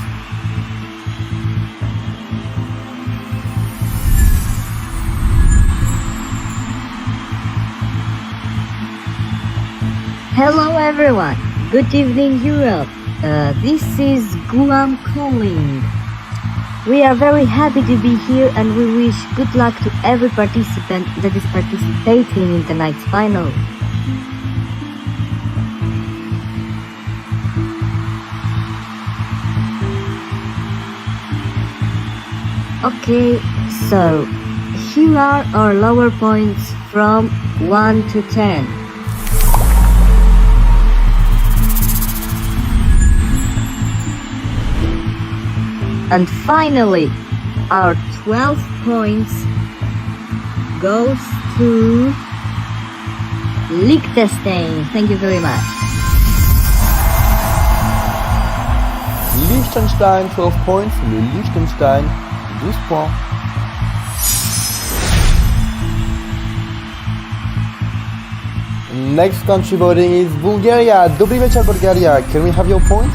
Hello everyone. Good evening, Europe. This is Guam calling. We are very happy to be here and we wish good luck to every participant that is participating in tonight's final. Okay, so here are our lower points from 1 to 10. And finally, our 12 points goes to Liechtenstein. Thank you very much. Liechtenstein 12 points, le Liechtenstein 12 points. Next country voting is Bulgaria. Dobrý večer, Bulgaria. Can we have your points?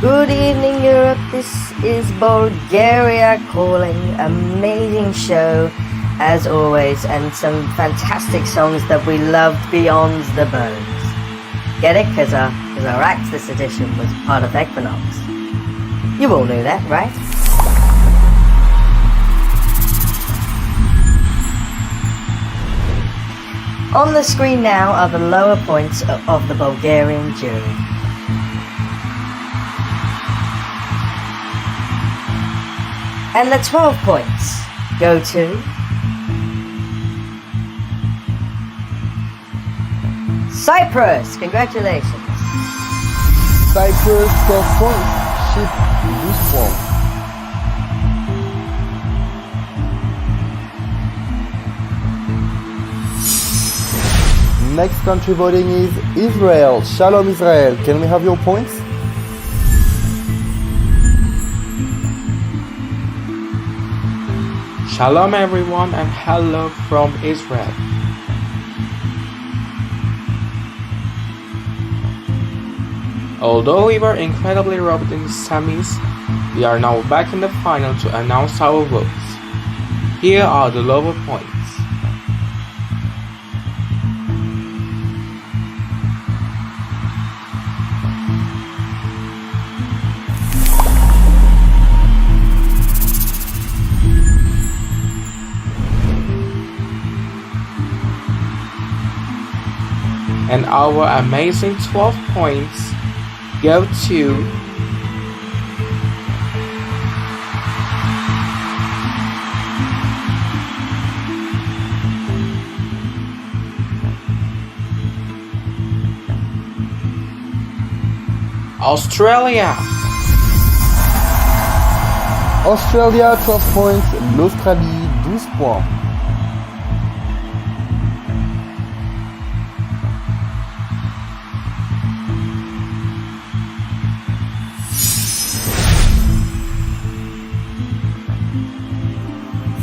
Good evening, Europe. This is Bulgaria calling. Amazing show, as always, and some fantastic songs that we loved beyond the bones. Get it? Because our act this edition was part of Equinox. You all knew that, right? On the screen now are the lower points of the Bulgarian jury. And the 12 points go to Cyprus. Congratulations. Cyprus 12 points, Chypre 12 points. Next country voting is Israel. Shalom Israel. Can we have your points? Shalom everyone and hello from Israel. Although we were incredibly robbed in the semis, we are now back in the final to announce our votes. Here are the lower points. And our amazing 12 points go to Australia. Australia 12 points, l'Australie 12 points.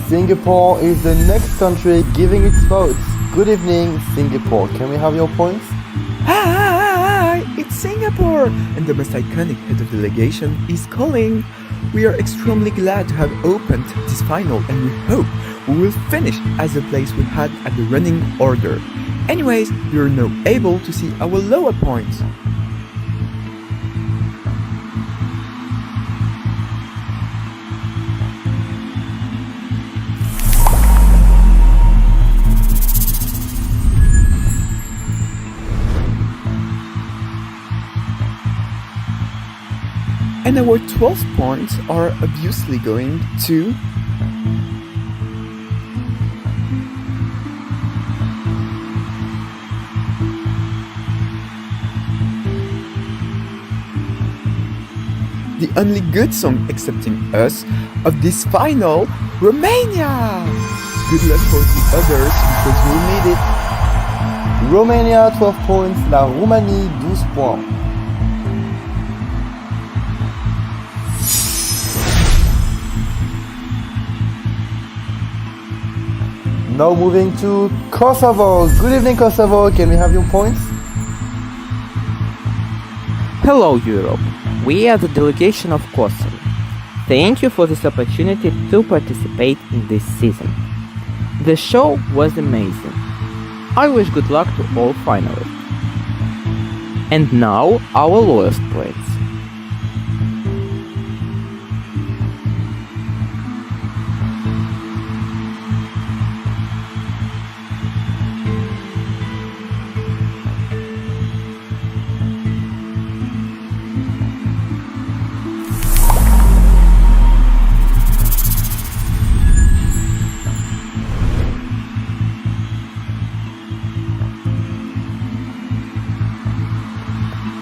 Singapore is the next country giving its votes. Good evening, Singapore. Can we have your points? Hi, it's Singapore, and the most iconic head of delegation is calling. We are extremely glad to have opened this final, and we hope we will finish as the place we had at the running order. Anyways, we are now able to see our lower points. And our 12 points are obviously going to the only good song accepting us of this final, Romania! Good luck for the others because we'll need it. Romania 12 points, la Roumanie 12 points. Now moving to Kosovo. Good evening, Kosovo. Can we have your points? Hello, Europe. We are the delegation of Kosovo. Thank you for this opportunity to participate in this season. The show was amazing. I wish good luck to all finalists. And now our lowest points.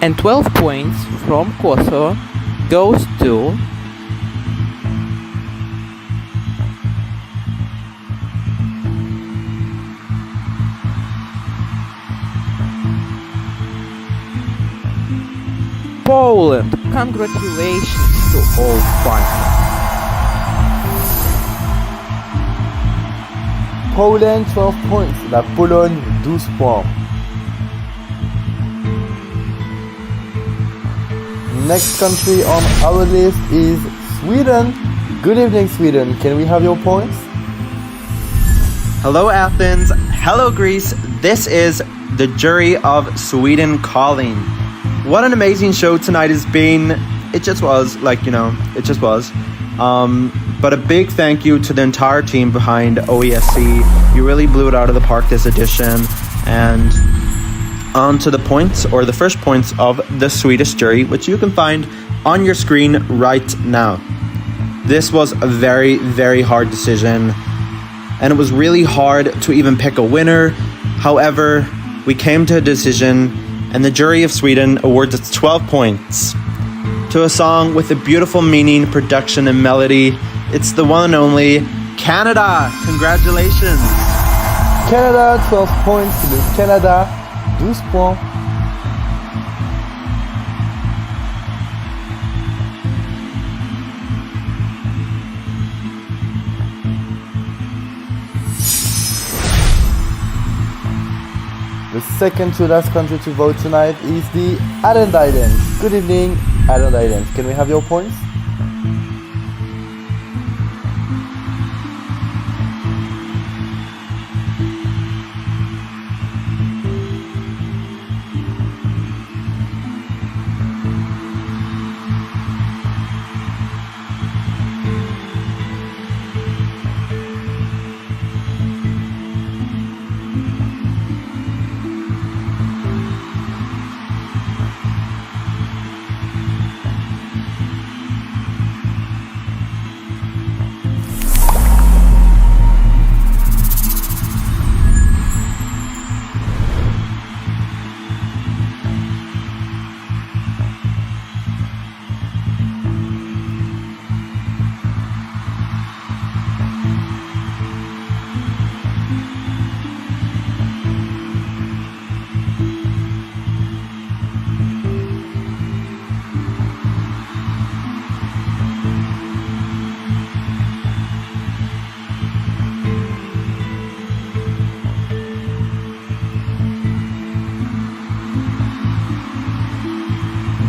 And 12 points from Kosovo goes to Poland. Congratulations to all finalists. Poland 12 points, la Pologne 12 points. Next country on our list is Sweden. Good evening, Sweden. Can we have your points? Hello, Athens. Hello, Greece. This is the jury of Sweden calling. What an amazing show tonight has been. It just was, it just was. But a big thank you to the entire team behind OESC. You really blew it out of the park this edition. And on to the points, or the first points of the Swedish jury, which you can find on your screen right now. This was a very, very hard decision, and it was really hard to even pick a winner. However, we came to a decision, and the jury of Sweden awards its 12 points to a song with a beautiful meaning, production, and melody. It's the one and only Canada. Congratulations. Canada 12 points to Canada 12 points. The second to last country to vote tonight is the Ireland Islands. Good evening, Ireland Islands. Can we have your points?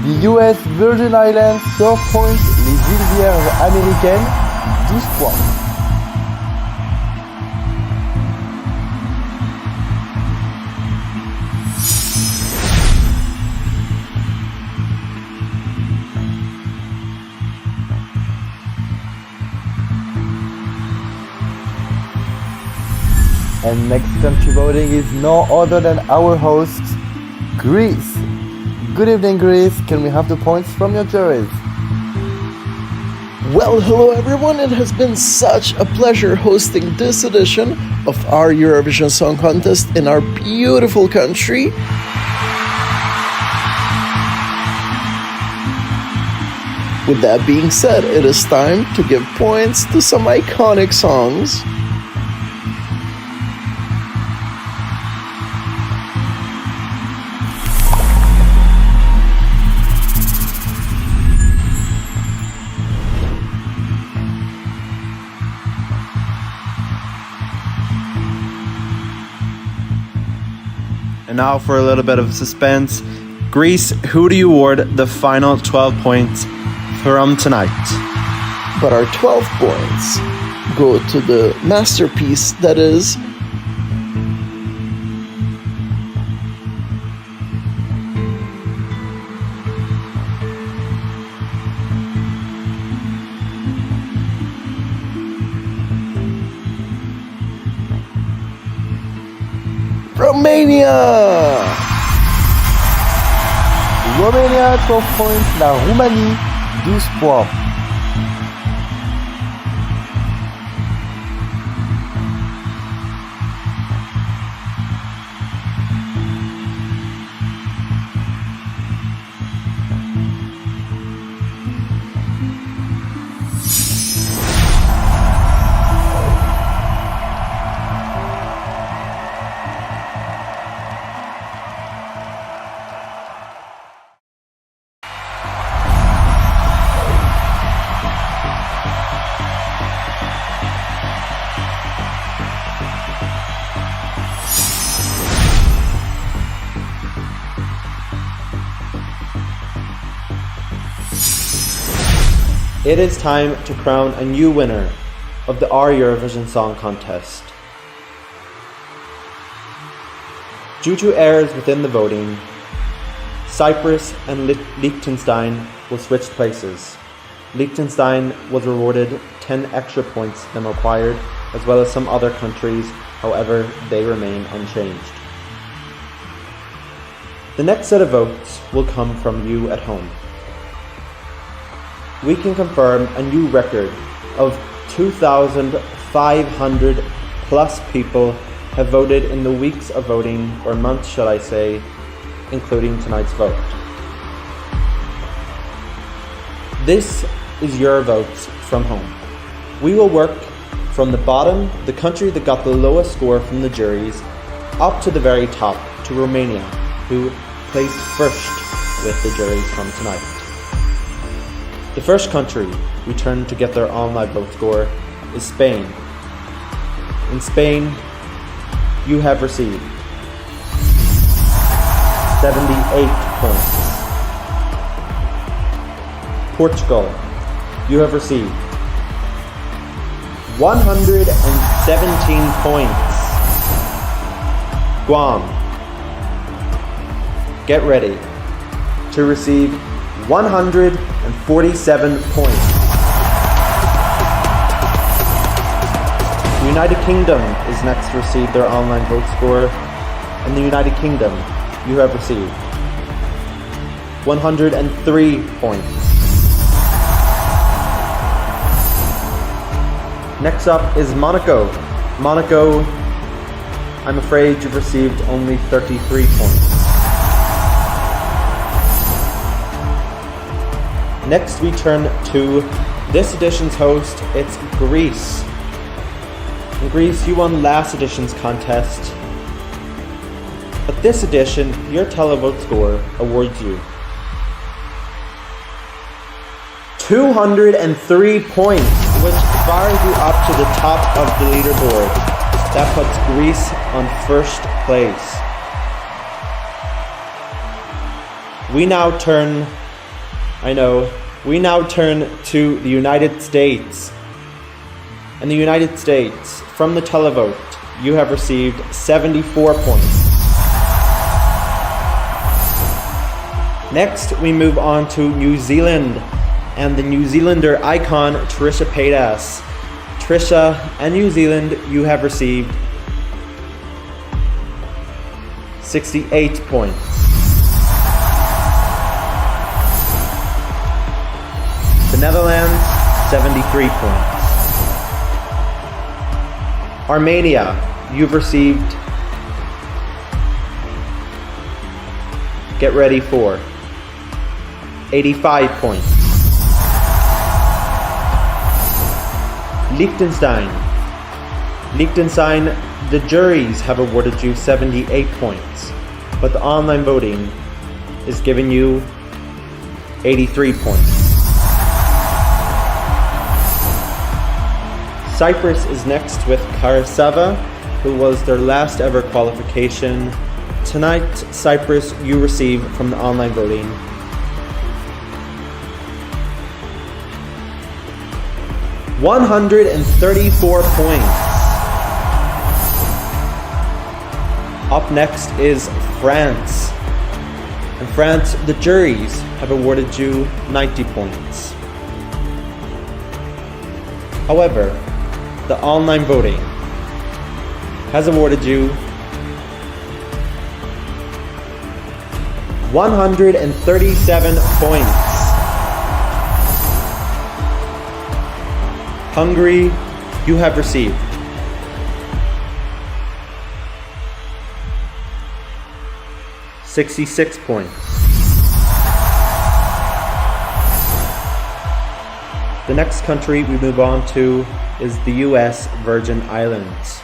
The US Virgin Islands, 12 points. Les îles Vierges américaines, 12 points. And next country voting is no other than our host, Greece. Good evening, Greece. Can we have the points from your juries? Well, hello everyone. It has been such a pleasure hosting this edition of our Eurovision Song Contest in our beautiful country. With that being said, it is time to give points to some iconic songs. And now for a little bit of suspense. Greece, who do you award the final 12 points from tonight? But our 12 points go to the masterpiece that is Romania! Romania, 12 points. La Roumanie, 12 points. It is time to crown a new winner of our Eurovision Song Contest. Due to errors within the voting, Cyprus and Liechtenstein will switch places. Liechtenstein was rewarded 10 extra points than required, as well as some other countries, however, they remain unchanged. The next set of votes will come from you at home. We can confirm a new record of 2,500 plus people have voted in the weeks of voting, or months shall I say, including tonight's vote. This is your votes from home. We will work from the bottom, the country that got the lowest score from the juries, up to the very top, to Romania, who placed first with the juries from tonight. The first country returned to get their online vote score is Spain. In Spain, you have received 78 points. Portugal, you have received 117 points. Guam, get ready to receive 147 points. The United Kingdom is next to receive their online vote score. In the United Kingdom, you have received 103 points. Next up is Monaco. Monaco, I'm afraid you've received only 33 points. Next we turn to this edition's host, it's Greece. In Greece, you won last edition's contest, but this edition, your televote score awards you 203 points, which fires you up to the top of the leaderboard. That puts Greece on first place. We now turn to the United States. In the United States, from the televote, you have received 74 points. Next, we move on to New Zealand and the New Zealander icon, Trisha Paytas. Trisha and New Zealand, you have received 68 points. The Netherlands, 73 points. Armenia, you've received, get ready for, 85 points. Liechtenstein, the juries have awarded you 78 points, but the online voting is giving you 83 points. Cyprus is next with Karasava, who was their last ever qualification. Tonight, Cyprus, you receive from the online voting 134 points. Up next is France. In France, the juries have awarded you 90 points. However, the online voting has awarded you 137 points. Hungary, you have received 66 points. The next country we move on to is the US Virgin Islands.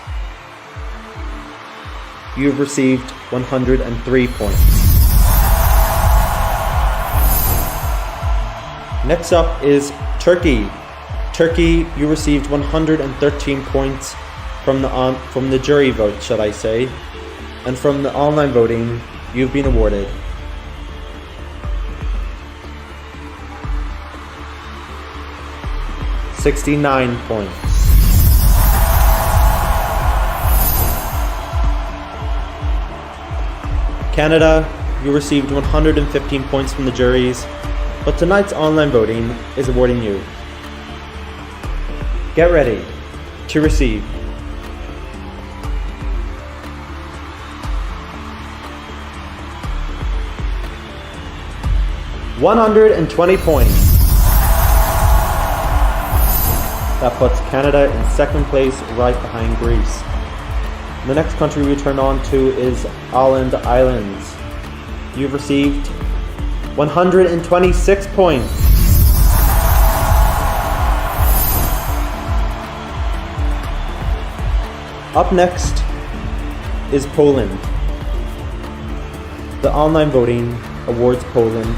You've received 103 points. Next up is Turkey. Turkey, you received 113 points from the jury vote, should I say, and from the online voting, you've been awarded 69 points. Canada, you received 115 points from the juries, but tonight's online voting is awarding you, get ready to receive 120 points. That puts Canada in second place, right behind Greece. The next country we turn on to is Åland Islands. You've received 126 points. Up next is Poland. The online voting awards Poland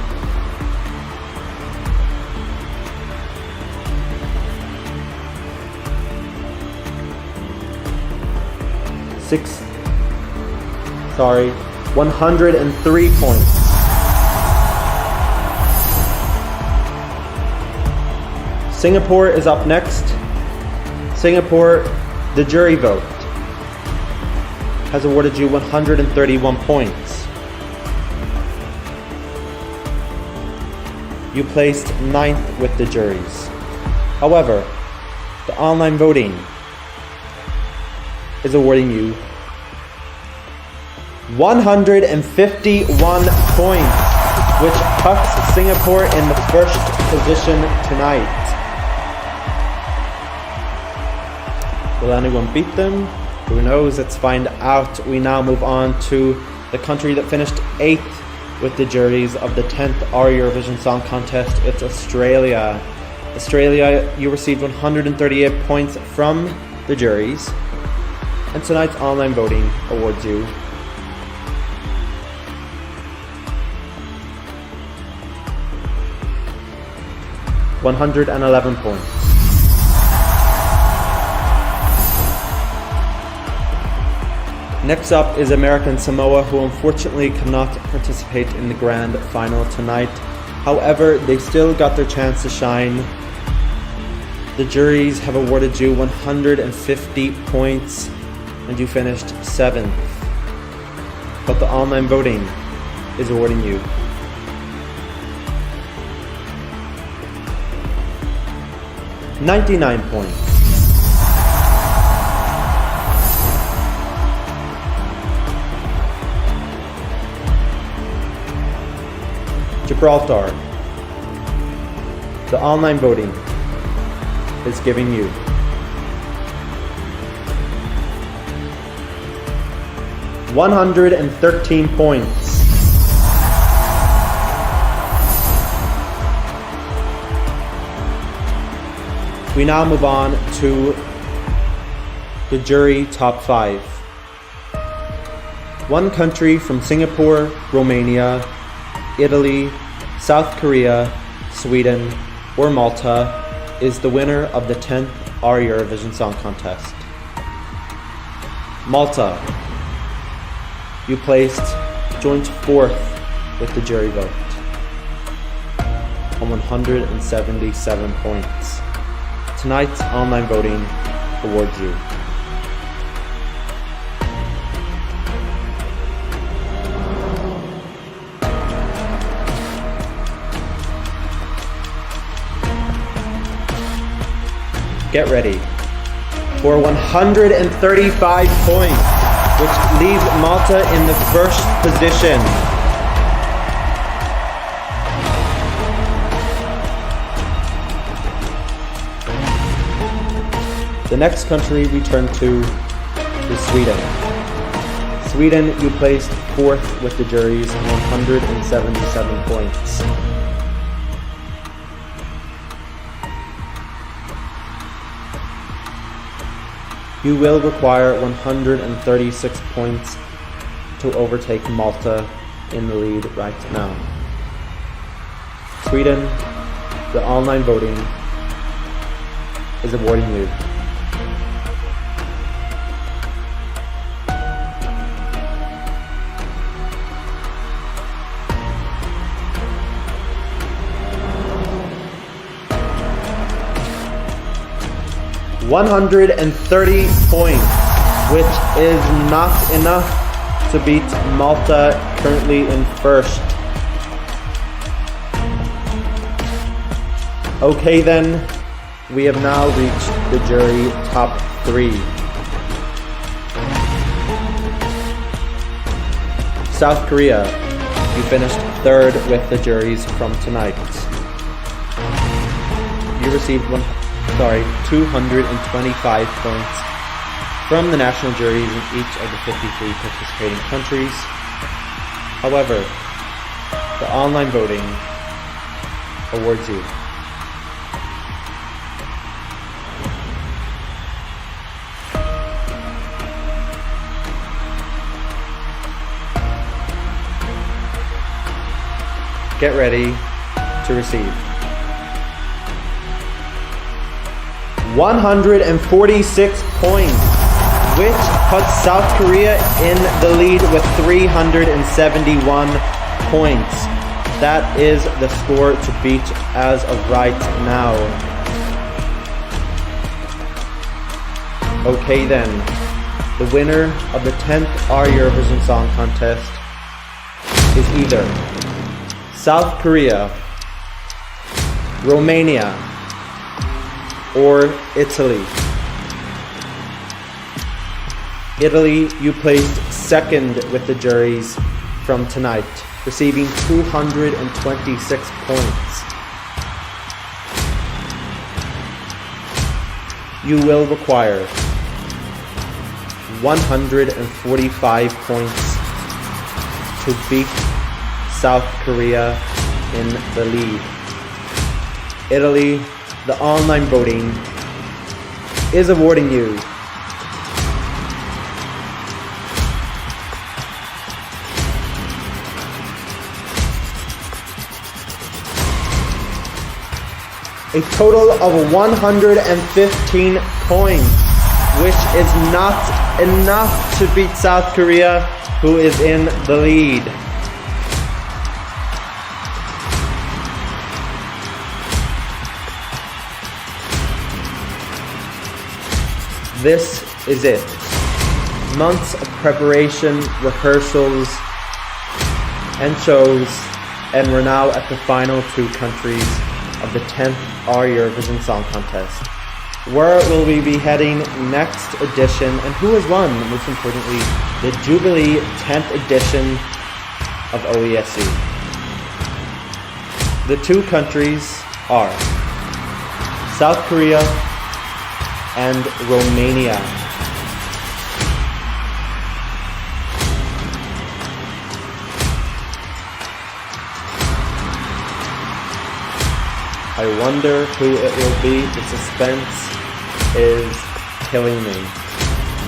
69 103 points. Singapore is up next. Singapore, the jury vote has awarded you 131 points. You placed 9th with the juries. However, the online voting is awarding you 151 points, which puts Singapore in the first position tonight. Will anyone beat them? Who knows? Let's find out. We now move on to the country that finished 8th with the juries of the 10th Eurovision Song Contest. It's Australia. Australia, you received 138 points from the juries, and tonight's online voting awards you 111 points. Next up is American Samoa, who unfortunately cannot participate in the grand final tonight. However, they still got their chance to shine. The juries have awarded you 150 points, and you finished 7th. But the online voting is awarding you 99 points. Gibraltar, the online voting is giving you 113 points. We now move on to the jury top 5. One country from Singapore, Romania, Italy, South Korea, Sweden, or Malta is the winner of the 10th Eurovision Song Contest. Malta, you placed joint 4th with the jury vote on 177 points. Tonight's online voting awards you 135 points, which leaves Malta in the first position. The next country we turn to is Sweden. Sweden, you placed 4th with the juries on 177 points. You will require 136 points to overtake Malta in the lead right now. Sweden, the online voting is awarding you 130 points, which is not enough to beat Malta, currently in first. Okay then, we have now reached the jury top 3. South Korea, you finished 3rd with the juries from tonight. You received 225 points from the national juries in each of the 53 participating countries. However, the online voting awards you 146 points, which puts South Korea in the lead with 371 points. That is the score to beat as of right now. Okay then, the winner of the 10th Our Eurovision Song Contest is either South Korea, Romania, or Italy. Italy, you placed second with the juries from tonight, receiving 226 points. You will require 145 points to beat South Korea in the lead. Italy, the online voting is awarding you a total of 115 points, which is not enough to beat South Korea, who is in the lead. This is it. Months of preparation, rehearsals, and shows, and we're now at the final two countries of the 10th Our Eurovision Song Contest. Where will we be heading next edition, and who has won, most importantly, the Jubilee 10th edition of OESC? The two countries are South Korea and Romania. I wonder who it will be. The suspense is killing me.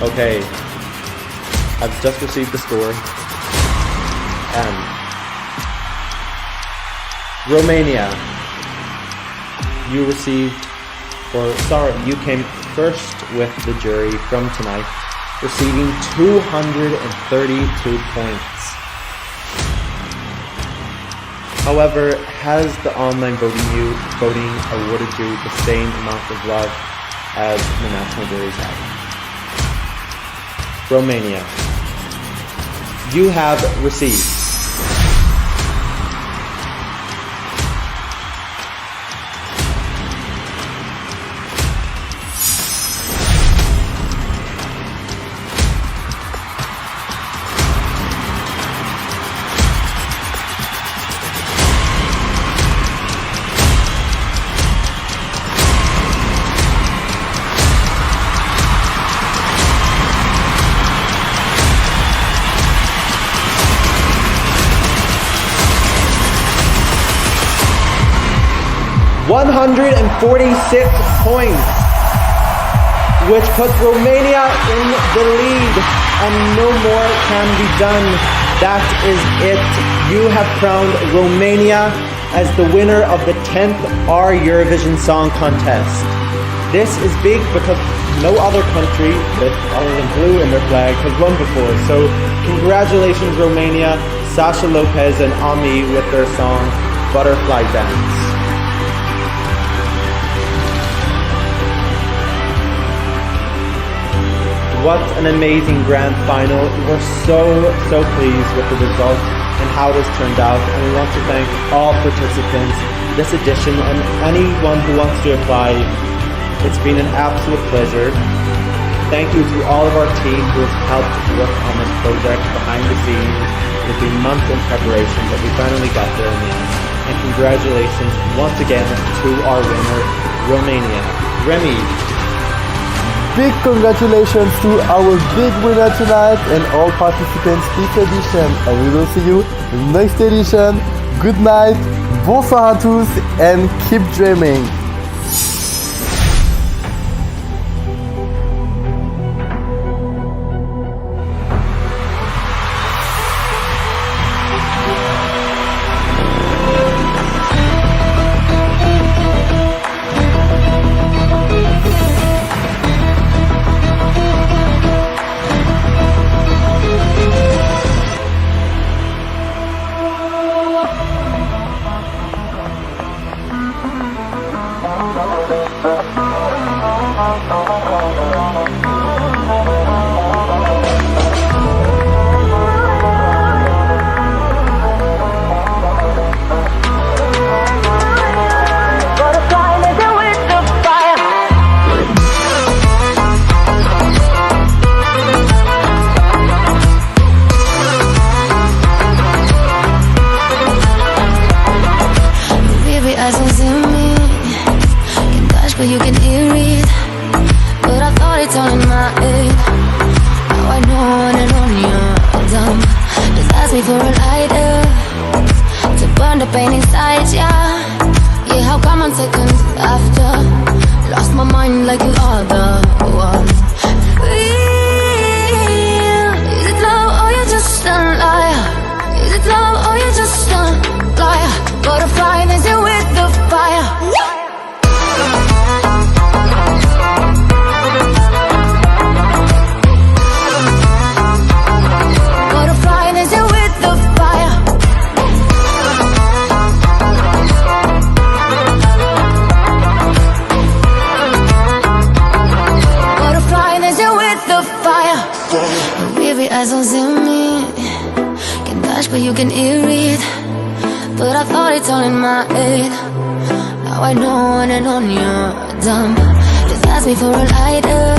Okay, I've just received the score. And Romania, you came first with the jury from tonight, receiving 232 points. However, has the online voting awarded you the same amount of love as the national juries have? Romania, you have received 146 points, which puts Romania in the lead, and no more can be done. That is it. You have crowned Romania as the winner of the 10th Our Eurovision Song Contest. This is big because no other country with other than blue in their flag has won before. So congratulations, Romania, Sasha Lopez and Ami with their song Butterfly Dance. What an amazing grand final. We're so pleased with the result and how it has turned out, and we want to thank all participants this edition and anyone who wants to apply. It's been an absolute pleasure. Thank you to all of our team who has helped work on this project behind the scenes. It's been months in preparation, but we finally got there in the end. And congratulations once again to our winner, Romania. Remy. Big congratulations to our big winner tonight and all participants each edition. And we will see you in the next edition. Good night, bonsoir à tous, and keep dreaming. me for a lighter to burn the pain inside, yeah. Yeah, how come on seconds after lost my mind like you are the one. Real. Is it love or you're just a liar? Is it love or you're just a liar? Butterfly dancing with the fire. Butterfly dancing with the fire. Butterfly dancing with the fire. Weary eyes don't see me. Can touch but you can hear it. But I thought it's all in my head. Now I know on and on you're dumb. Just ask me for a lighter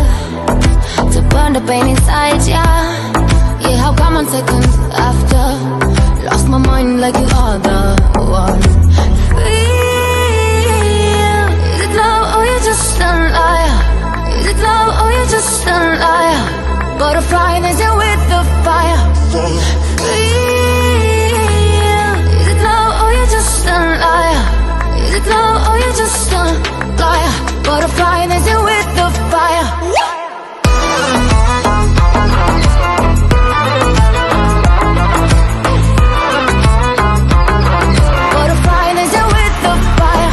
to burn the pain inside, yeah. Yeah, how come on seconds after lost my mind like you are the one. Real. Is it love or you're just a liar? Is it love or you're just a liar? Butterfly dancing with the fire. Real. Is it love or you're just a liar? Is it love or you're just a liar? Butterfly dancing with the fire. Butterfly dancing with the fire.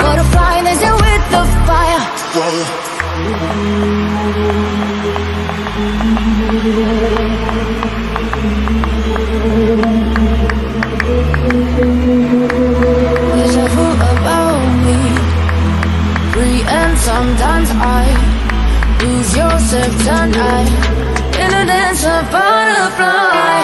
Butterfly dancing with the fire. Be careful about me, free, and sometimes I lose yourself tonight in a dance of butterfly.